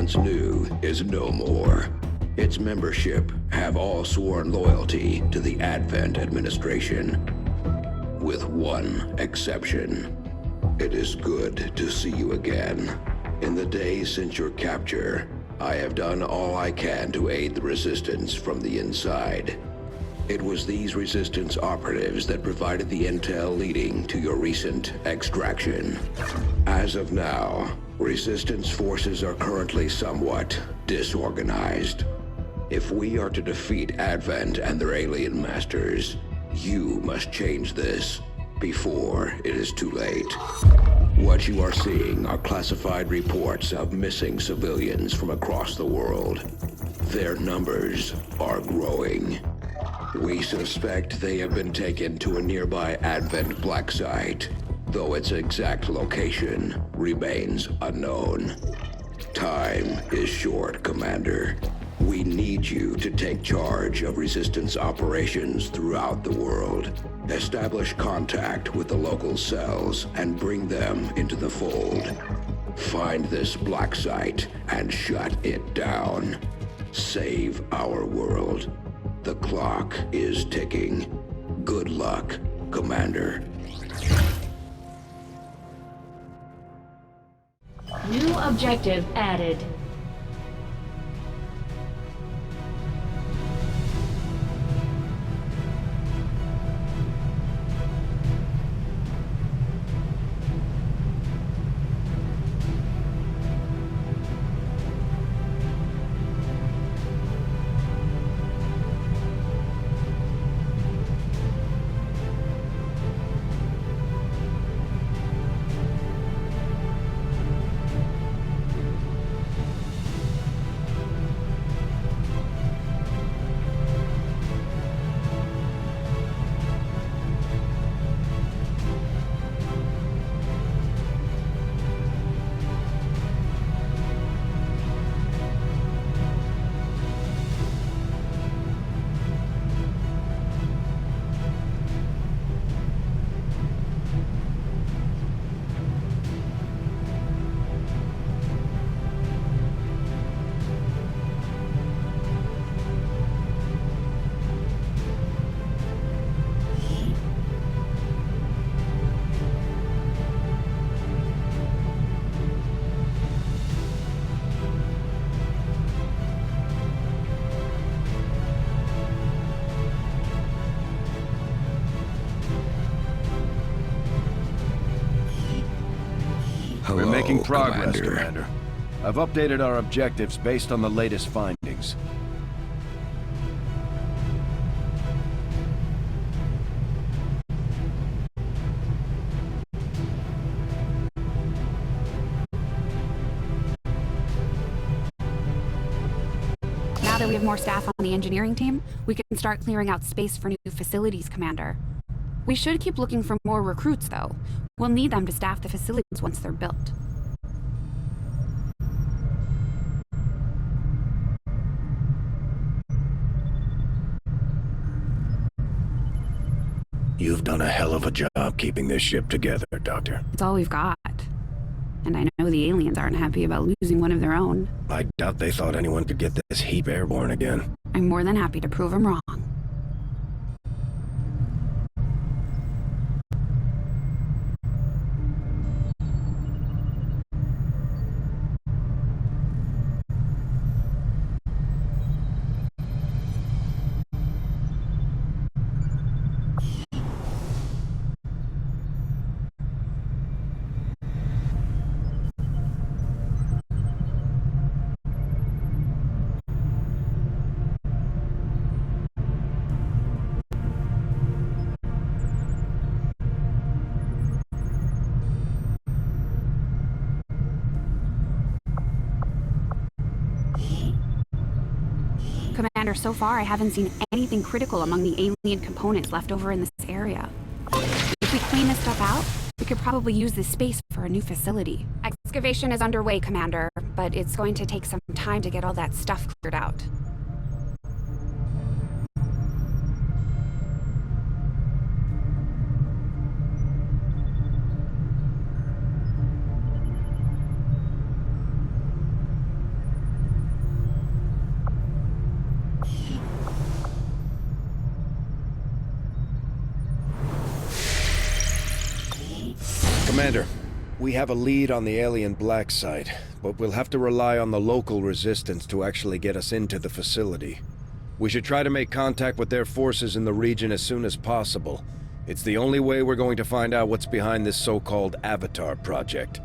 once knew is no more. Its membership have all sworn loyalty to the Advent administration, with one exception. It is good to see you again. In the days since your capture, I have done all I can to aid the Resistance from the inside. It was these Resistance operatives that provided the intel leading to your recent extraction. As of now, Resistance forces are currently somewhat disorganized. If we are to defeat Advent and their alien masters, you must change this before it is too late. What you are seeing are classified reports of missing civilians from across the world. Their numbers are growing. We suspect they have been taken to a nearby Advent black site, though its exact location remains unknown. Time is short, Commander. We need you to take charge of Resistance operations throughout the world. Establish contact with the local cells and bring them into the fold. Find this black site and shut it down. Save our world. The clock is ticking. Good luck, Commander. New objective added. We're making progress, Commander. Commander. I've updated our objectives based on the latest findings. Now that we have more staff on the engineering team, we can start clearing out space for new facilities, Commander. We should keep looking for more recruits, though. We'll need them to staff the facilities once they're built. You've done a hell of a job keeping this ship together, Doctor. It's all we've got. And I know the aliens aren't happy about losing one of their own. I doubt they thought anyone could get this heap airborne again. I'm more than happy to prove them wrong. Commander, so far I haven't seen anything critical among the alien components left over in this area. If we clean this stuff out, we could probably use this space for a new facility. Excavation is underway, Commander, but it's going to take some time to get all that stuff cleared out. Commander, we have a lead on the alien black site, but we'll have to rely on the local resistance to actually get us into the facility. We should try to make contact with their forces in the region as soon as possible. It's the only way we're going to find out what's behind this so-called Avatar project.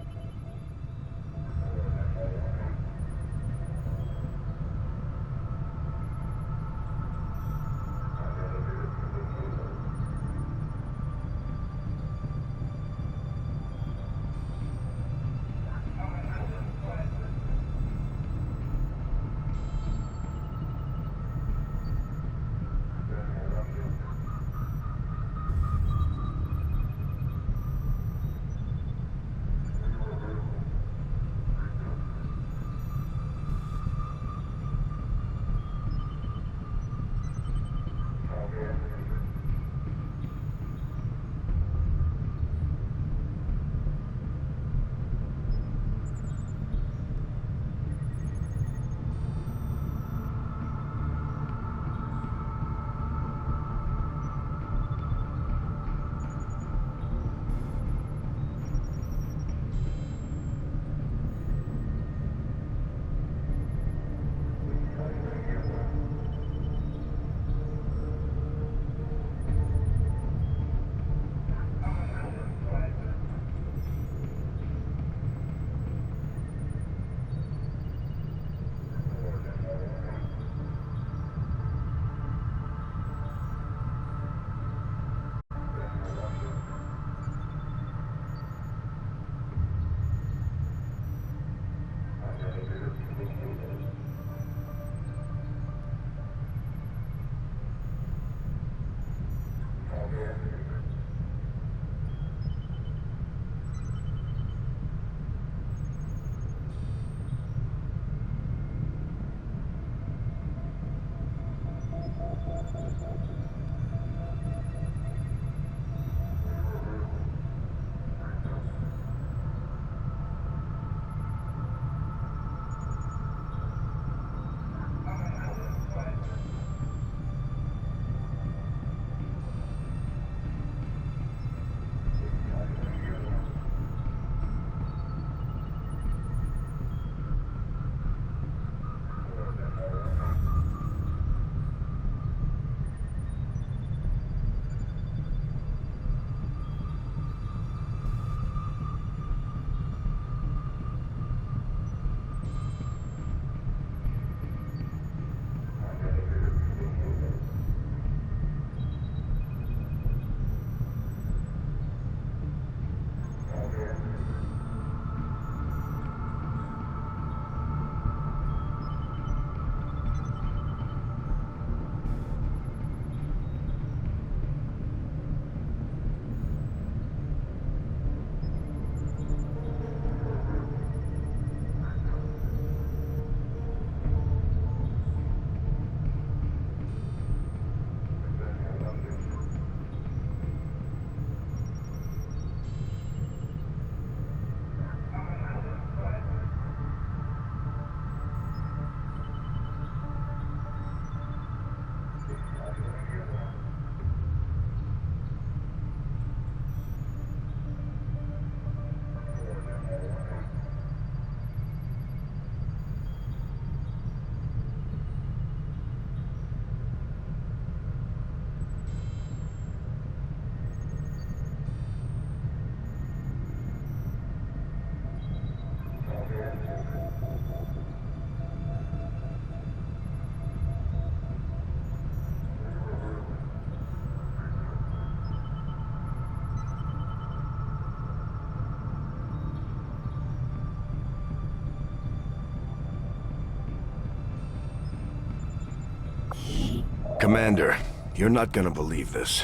Commander, you're not gonna believe this.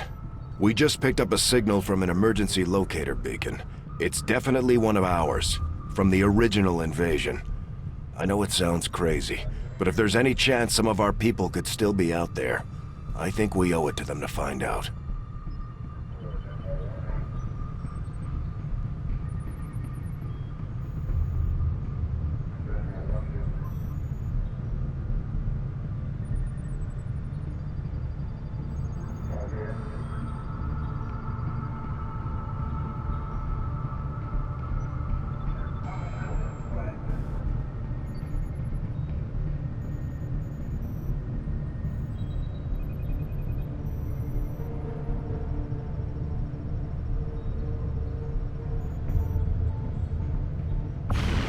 We just picked up a signal from an emergency locator beacon. It's definitely one of ours, from the original invasion. I know it sounds crazy, but if there's any chance some of our people could still be out there, I think we owe it to them to find out.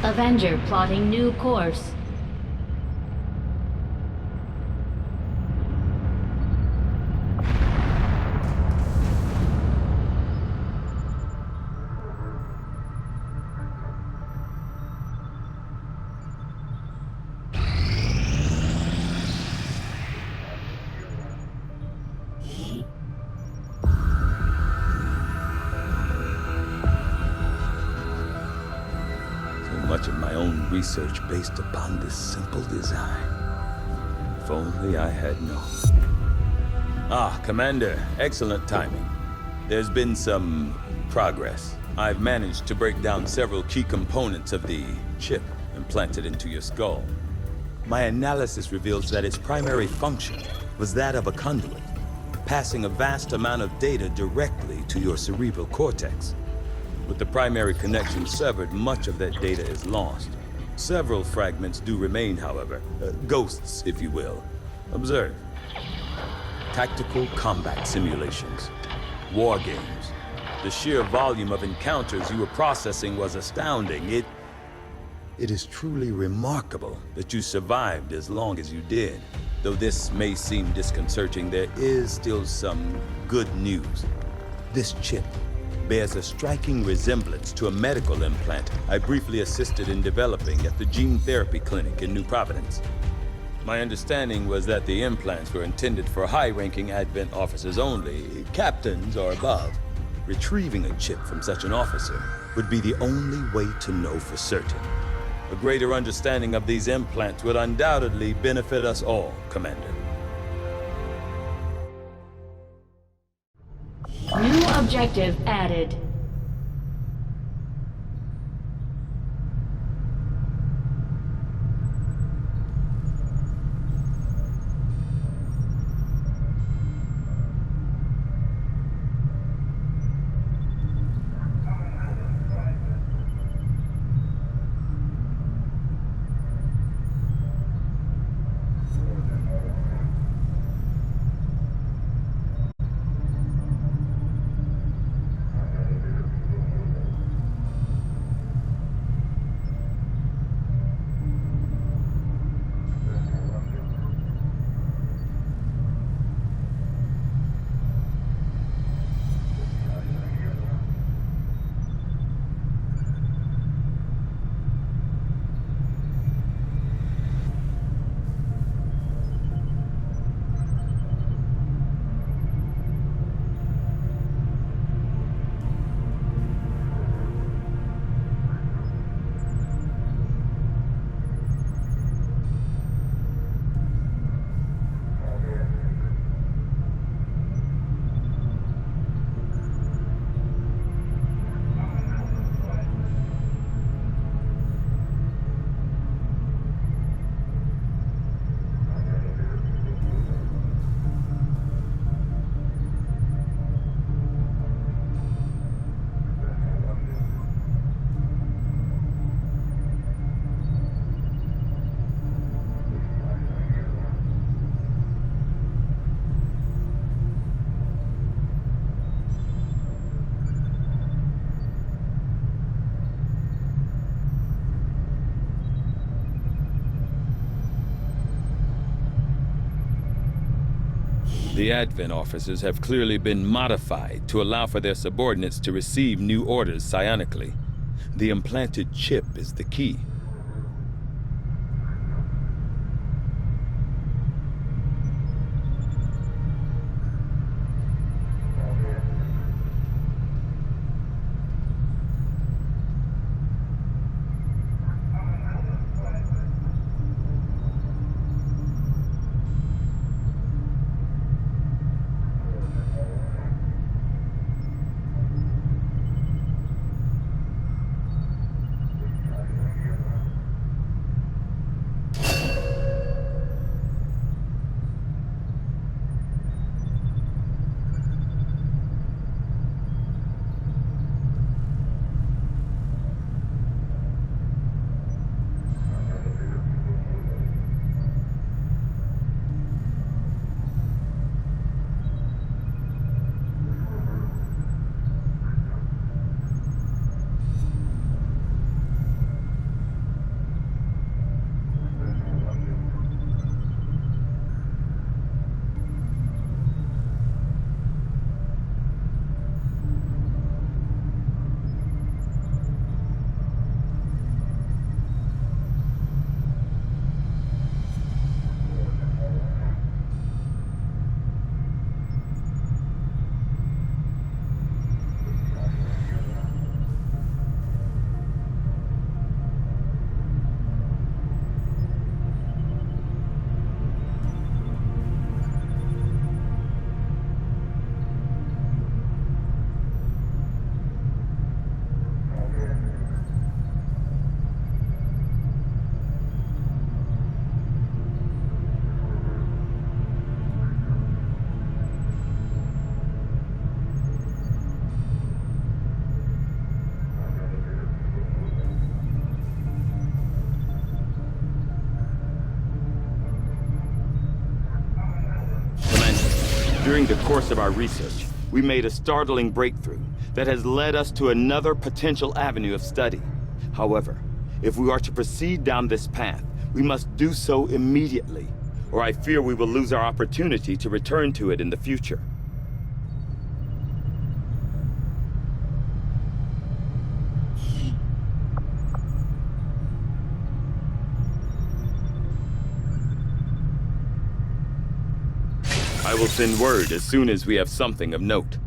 Avenger plotting new course. Much of my own research based upon this simple design. If only I had known. Ah, Commander, excellent timing. There's been some progress. I've managed to break down several key components of the chip implanted into your skull. My analysis reveals that its primary function was that of a conduit, passing a vast amount of data directly to your cerebral cortex. With the primary connection severed, much of that data is lost. Several fragments do remain, however. Ghosts, if you will. Observe. Tactical combat simulations. War games. The sheer volume of encounters you were processing was astounding. It is truly remarkable that you survived as long as you did. Though this may seem disconcerting, there is still some good news. This chip bears a striking resemblance to a medical implant I briefly assisted in developing at the gene therapy clinic in New Providence. My understanding was that the implants were intended for high-ranking Advent officers only, captains or above. Retrieving a chip from such an officer would be the only way to know for certain. A greater understanding of these implants would undoubtedly benefit us all, Commander. New objective added. The Advent officers have clearly been modified to allow for their subordinates to receive new orders psionically. The implanted chip is the key. During the course of our research, we made a startling breakthrough that has led us to another potential avenue of study. However, if we are to proceed down this path, we must do so immediately, or I fear we will lose our opportunity to return to it in the future. I will send word as soon as we have something of note.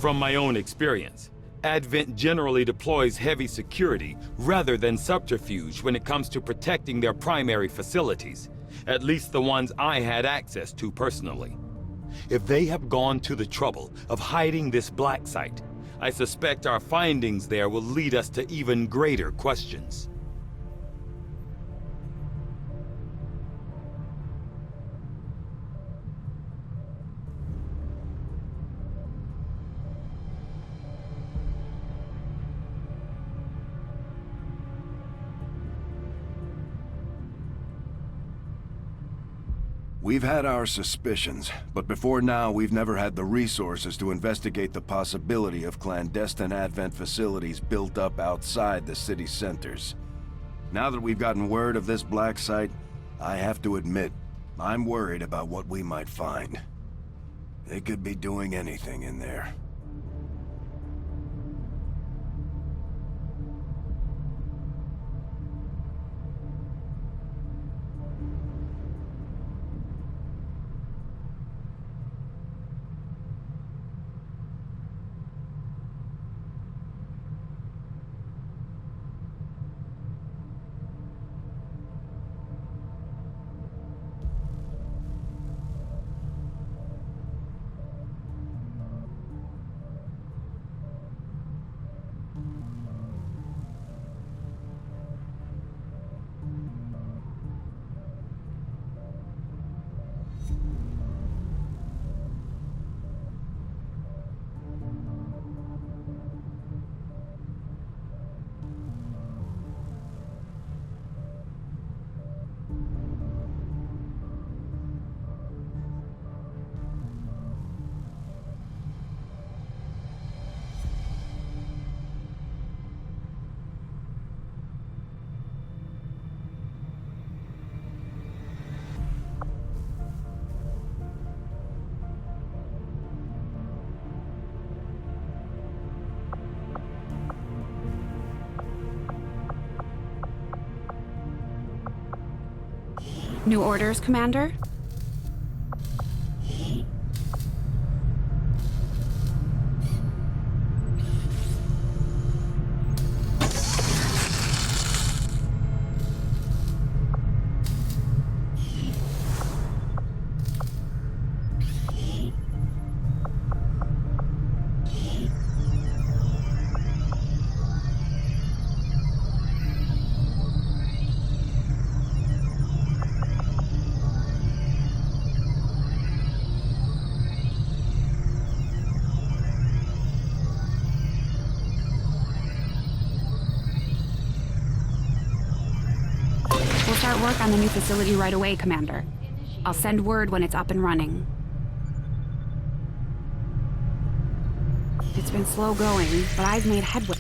From my own experience, Advent generally deploys heavy security rather than subterfuge when it comes to protecting their primary facilities, at least the ones I had access to personally. If they have gone to the trouble of hiding this black site, I suspect our findings there will lead us to even greater questions. We've had our suspicions, but before now we've never had the resources to investigate the possibility of clandestine Advent facilities built up outside the city centers. Now that we've gotten word of this black site, I have to admit, I'm worried about what we might find. They could be doing anything in there. New orders, Commander? start work on the new facility right away, Commander. I'll send word when it's up and running. It's been slow going, but I've made headway.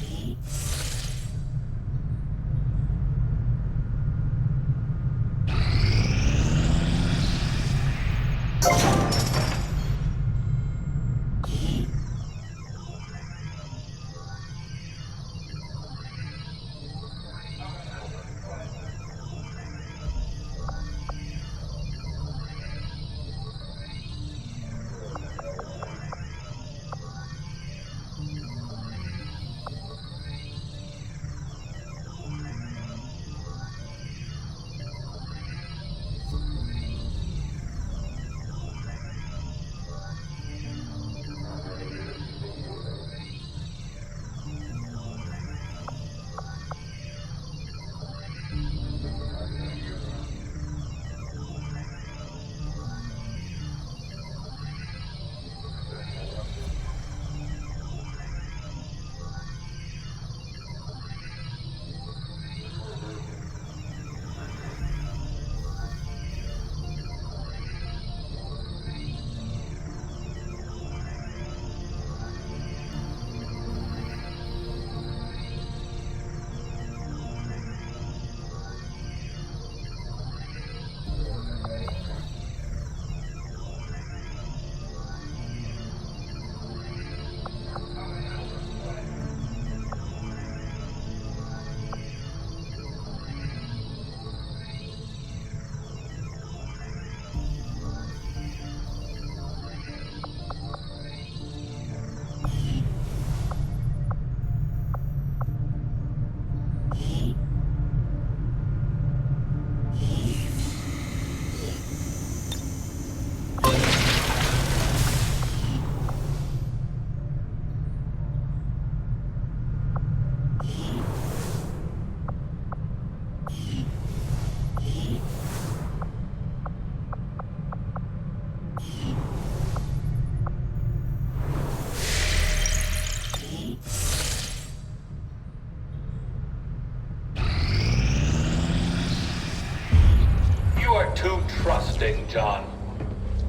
Too trusting, John.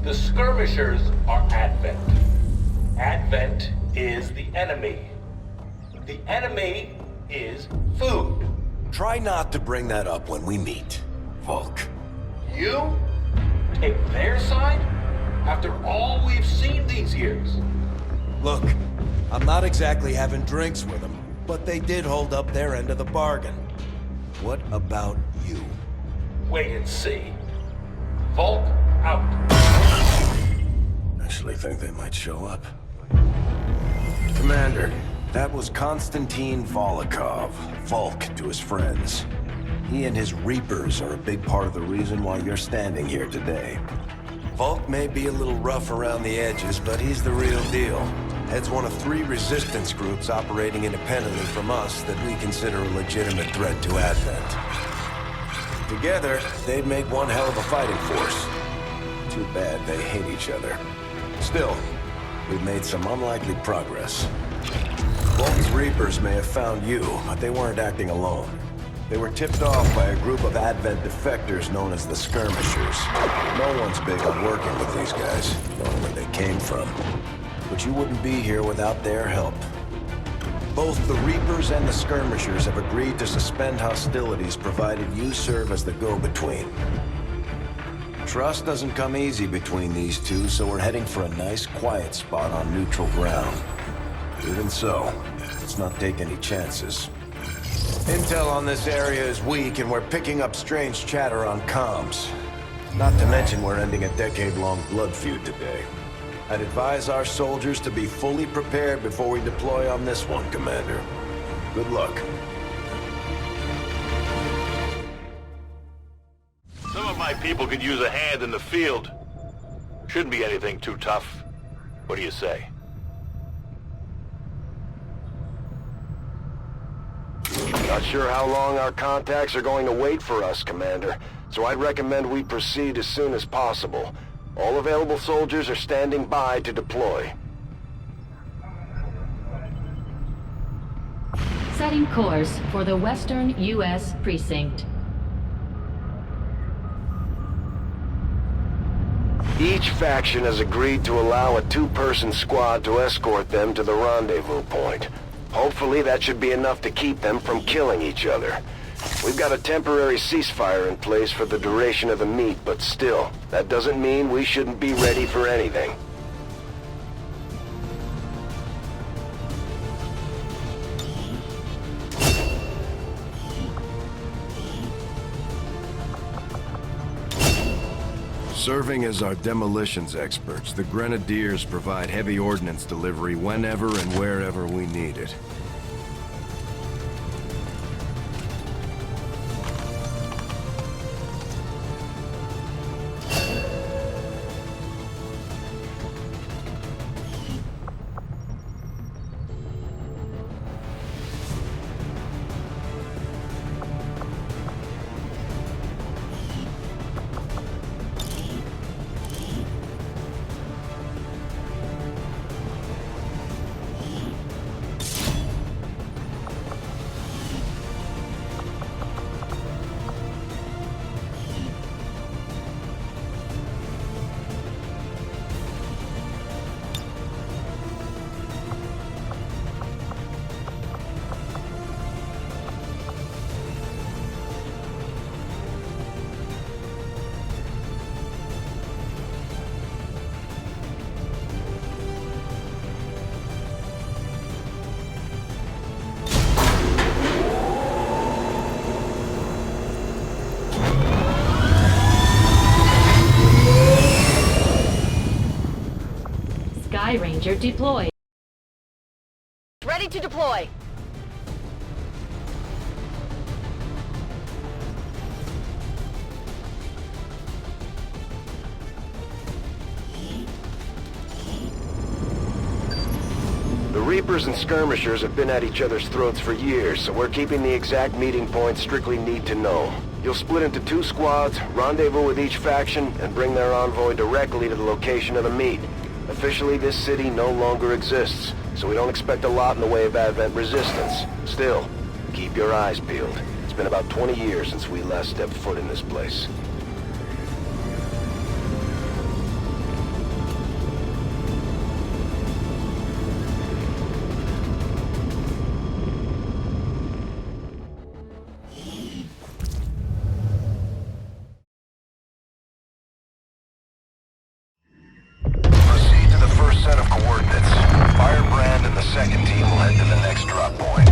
The skirmishers are Advent. Advent is the enemy. The enemy is food. Try not to bring that up when we meet, Volk. You take their side after all we've seen these years? Look, I'm not exactly having drinks with them, but they did hold up their end of the bargain. What about you? Wait and see. Volk out. Actually think they might show up. Commander, that was Konstantin Volokov, Volk to his friends. He and his Reapers are a big part of the reason why you're standing here today. Volk may be a little rough around the edges, but he's the real deal. Heads one of 3 resistance groups operating independently from us that we consider a legitimate threat to Advent. Together, they'd make one hell of a fighting force. Too bad they hate each other. Still, we've made some unlikely progress. Volk's Reapers may have found you, but they weren't acting alone. They were tipped off by a group of Advent defectors known as the Skirmishers. No one's big on working with these guys, knowing where they came from. But you wouldn't be here without their help. Both the Reapers and the Skirmishers have agreed to suspend hostilities provided you serve as the go-between. Trust doesn't come easy between these two, so we're heading for a nice, quiet spot on neutral ground. Even so, let's not take any chances. Intel on this area is weak, and we're picking up strange chatter on comms. Not to mention we're ending a decade-long blood feud today. I'd advise our soldiers to be fully prepared before we deploy on this one, Commander. Good luck. Some of my people could use a hand in the field. Shouldn't be anything too tough. What do you say? Not sure how long our contacts are going to wait for us, Commander. So I'd recommend we proceed as soon as possible. All available soldiers are standing by to deploy. Setting course for the Western U.S. Precinct. Each faction has agreed to allow a two-person squad to escort them to the rendezvous point. Hopefully that should be enough to keep them from killing each other. We've got a temporary ceasefire in place for the duration of the meet, but still, that doesn't mean we shouldn't be ready for anything. Serving as our demolitions experts, the Grenadiers provide heavy ordnance delivery whenever and wherever we need it. Sky Ranger deployed. Ready to deploy. The Reapers and Skirmishers have been at each other's throats for years, so we're keeping the exact meeting points strictly need to know. You'll split into 2 squads, rendezvous with each faction, and bring their envoy directly to the location of the meet. Officially, this city no longer exists, so we don't expect a lot in the way of Advent resistance. Still, keep your eyes peeled. It's been about 20 years since we last stepped foot in this place. Set of coordinates. Firebrand and the second team will head to the next drop point.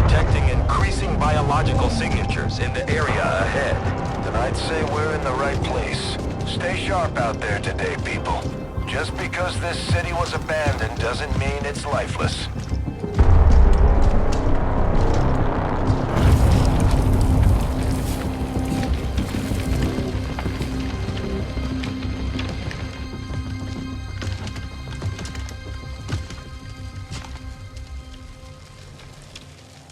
Detecting increasing biological signatures in the area ahead. Then I'd say we're in the right place. Stay sharp out there today, people. Just because this city was abandoned doesn't mean it's lifeless.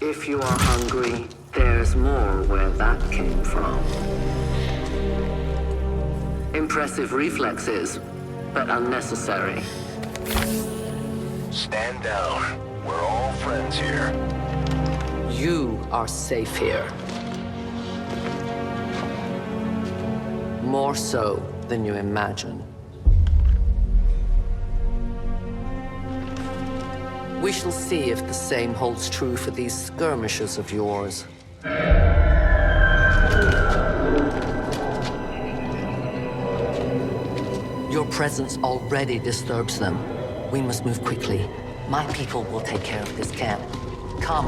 If you are hungry, there's more where that came from. Impressive reflexes, but unnecessary. Stand down. We're all friends here. You are safe here. More so than you imagine. We shall see if the same holds true for these skirmishers of yours. Your presence already disturbs them. We must move quickly. My people will take care of this camp. Come.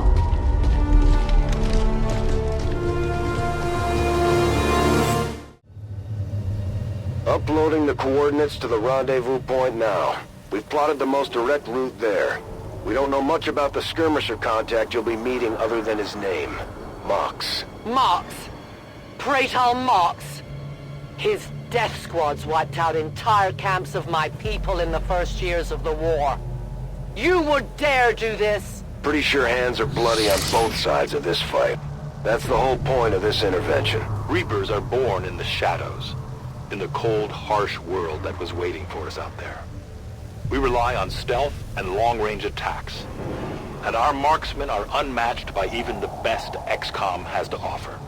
Uploading the coordinates to the rendezvous point now. We've plotted the most direct route there. We don't know much about the skirmisher contact you'll be meeting other than his name. Mox. Mox? Praetor Mox? His death squads wiped out entire camps of my people in the first years of the war. You would dare do this? Pretty sure hands are bloody on both sides of this fight. That's the whole point of this intervention. Reapers are born in the shadows, in the cold, harsh world that was waiting for us out there. We rely on stealth and long-range attacks, and our marksmen are unmatched by even the best Xcom has to offer.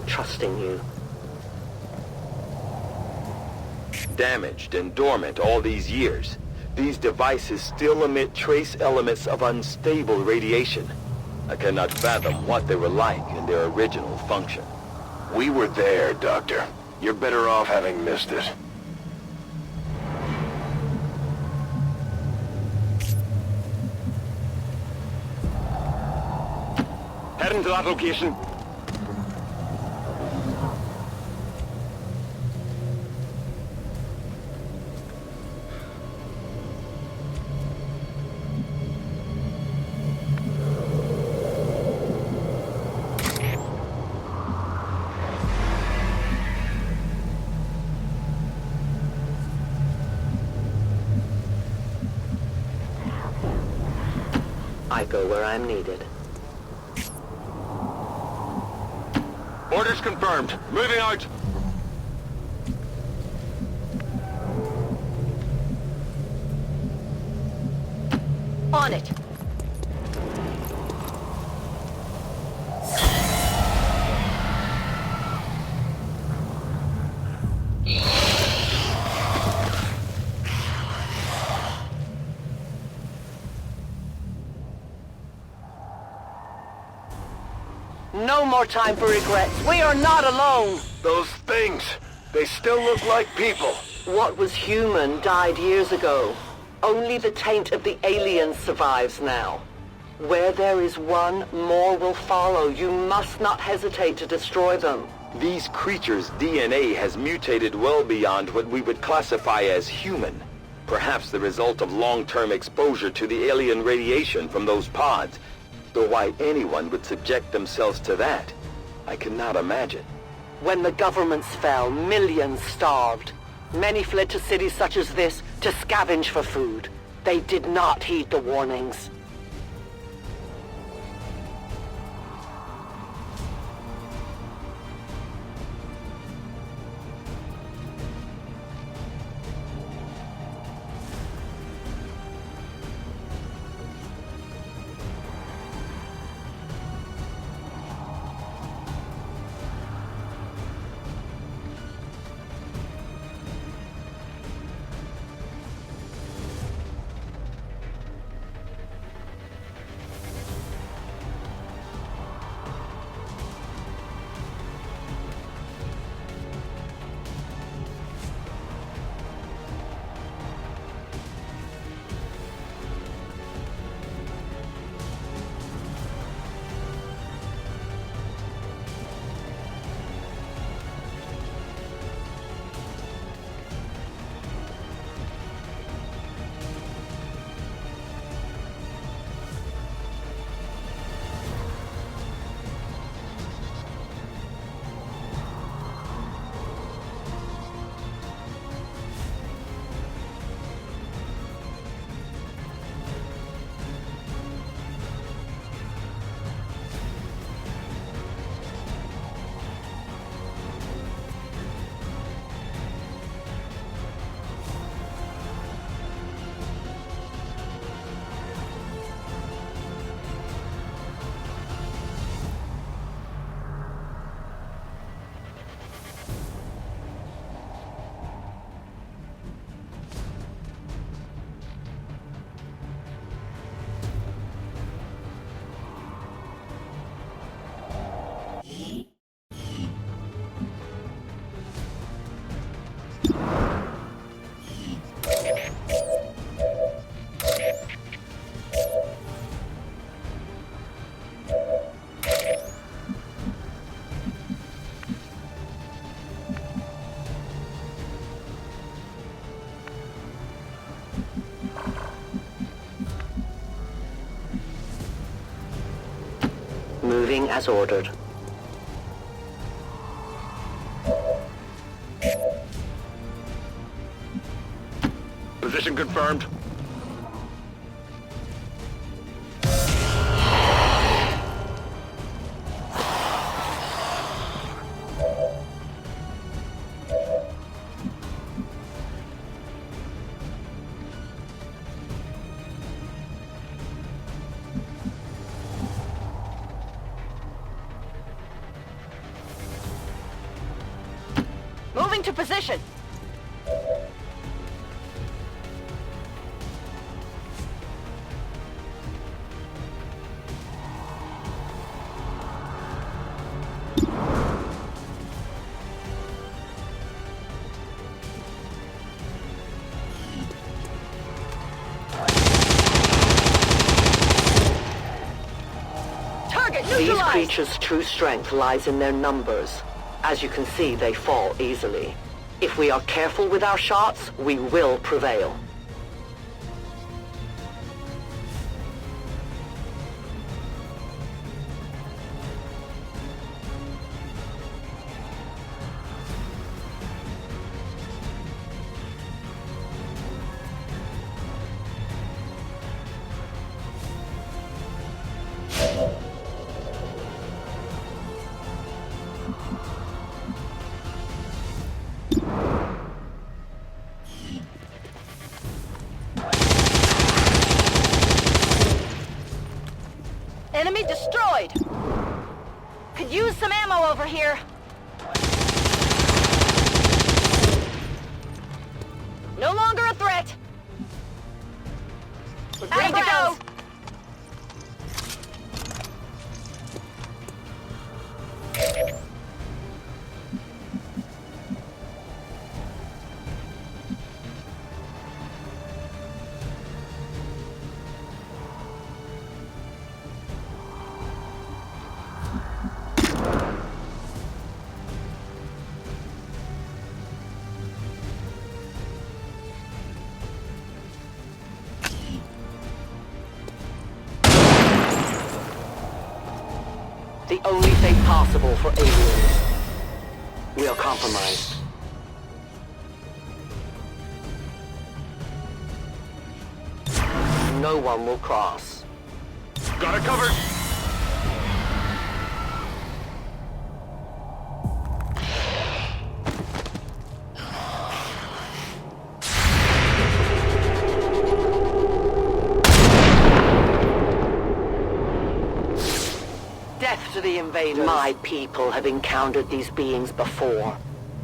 trusting you. Damaged and dormant all these years, these devices still emit trace elements of unstable radiation. I cannot fathom what they were like in their original function. We were there, Doctor. You're better off having missed it. Heading to that location. I go where I'm needed. Orders confirmed. Moving out. On it! No more time for regrets. We are not alone. Those things, they still look like people. What was human died years ago. Only the taint of the aliens survives now. Where there is one, more will follow. You must not hesitate to destroy them. These creatures' DNA has mutated well beyond what we would classify as human. Perhaps the result of long-term exposure to the alien radiation from those pods. Though why anyone would subject themselves to that, I cannot imagine. When the governments fell, millions starved. Many fled to cities such as this to scavenge for food. They did not heed the warnings. Moving as ordered. Position confirmed. into position! These creatures' true strength lies in their numbers. As you can see, they fall easily. If we are careful with our shots, we will prevail. Enemy destroyed! Could use some ammo over here. No longer a threat. We're ready to go. The only fate possible for aliens. We are compromised. No one will cross. Got it covered! Death to the invaders. My people have encountered these beings before.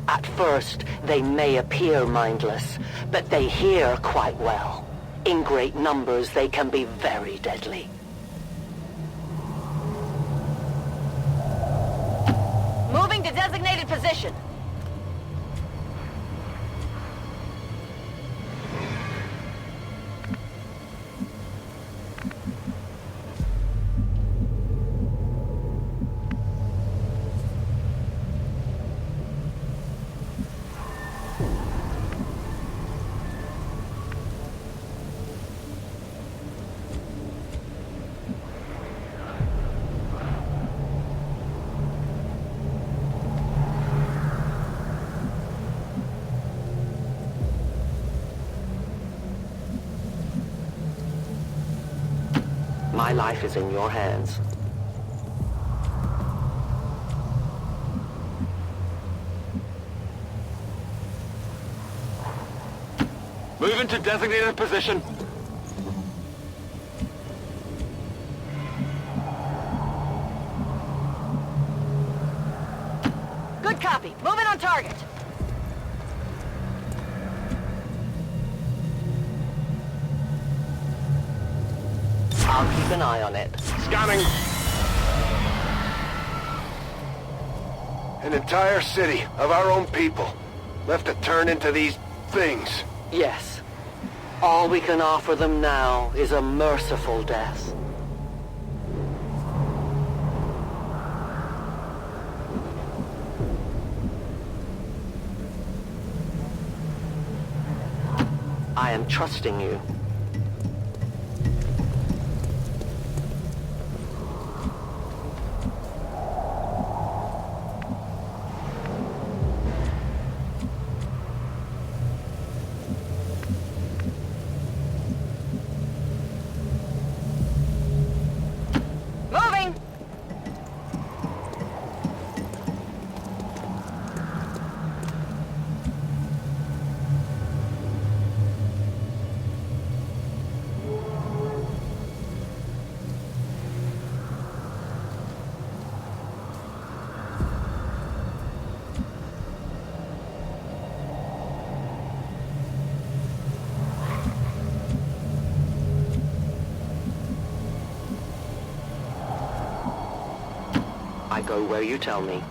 At first, they may appear mindless, but they hear quite well. In great numbers, they can be very deadly. Moving to designated position. My life is in your hands. Move into designated position. Good copy. Moving on target. I'll keep an eye on it. Scanning. An entire city of our own people left to turn into these things. Yes. All we can offer them now is a merciful death. I am trusting you. go where you tell me.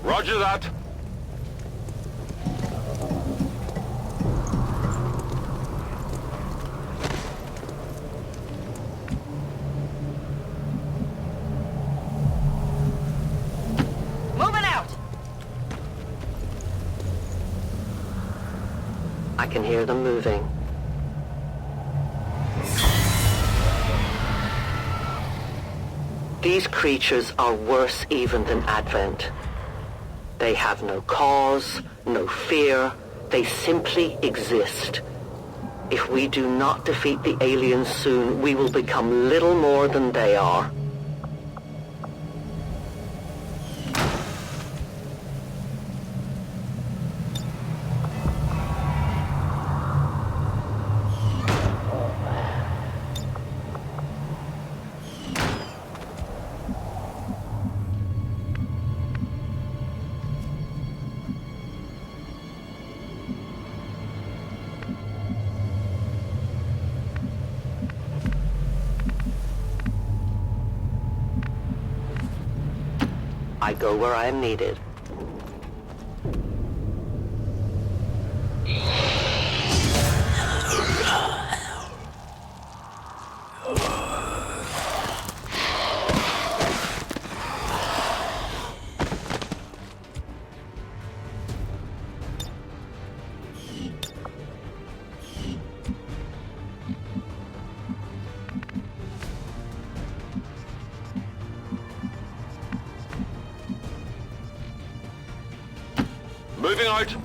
Roger that. Moving out! I can hear them moving. These creatures are worse even than Advent. They have no cause, no fear. They simply exist. If we do not defeat the aliens soon, we will become little more than they are. I go where I am needed. Moving out.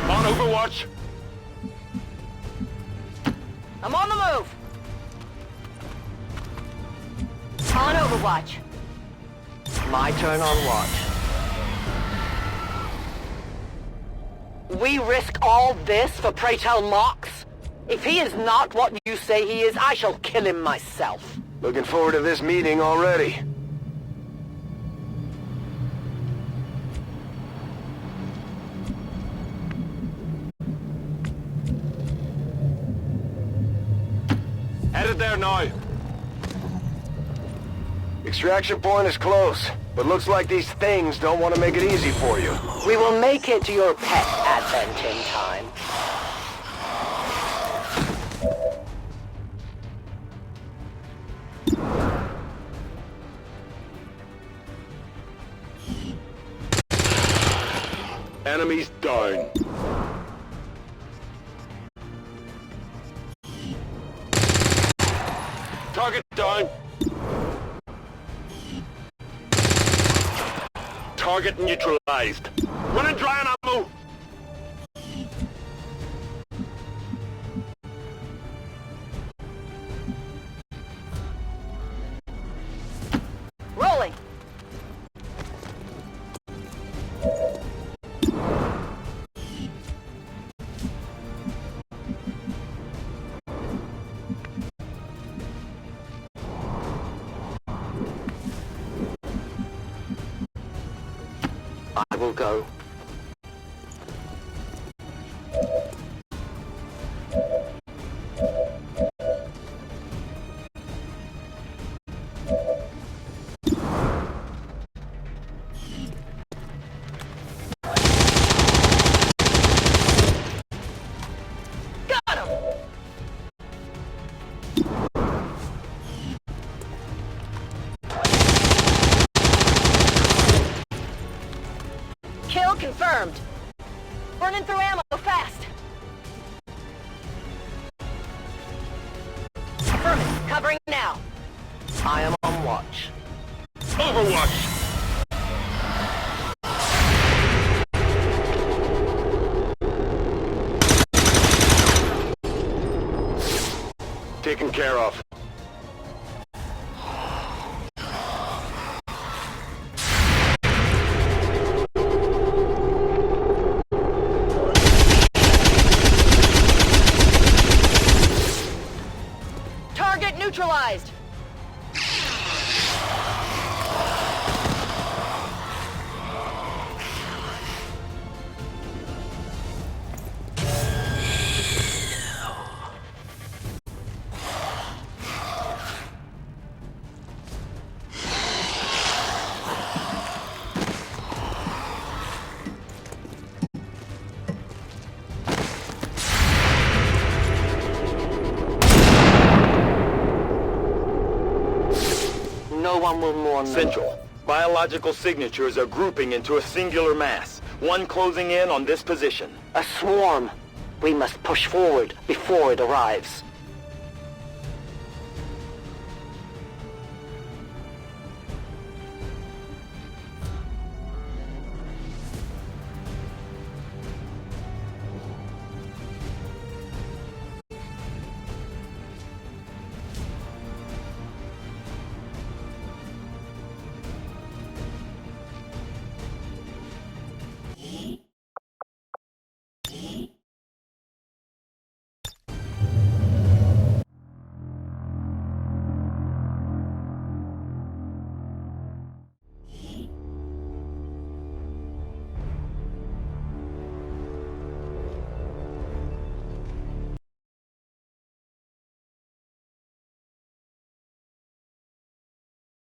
On Overwatch. I'm on the move. On Overwatch. My turn on watch. We risk all this for pray tell Mox? If he is not what you say he is, I shall kill him myself. Looking forward to this meeting already. Headed there now. Extraction point is close, but looks like these things don't want to make it easy for you. We will make it to your pet Advent in time. Enemies down. Target down. Target neutralized. Running dry on ammo. Rolling. I will go. Got him! Kill confirmed. Burning through ammo fast. Affirmative. Covering now. I am on watch. Overwatch. Taken care of. Xcom will mourn them. Central. Biological signatures are grouping into a singular mass. One closing in on this position. A swarm. We must push forward before it arrives.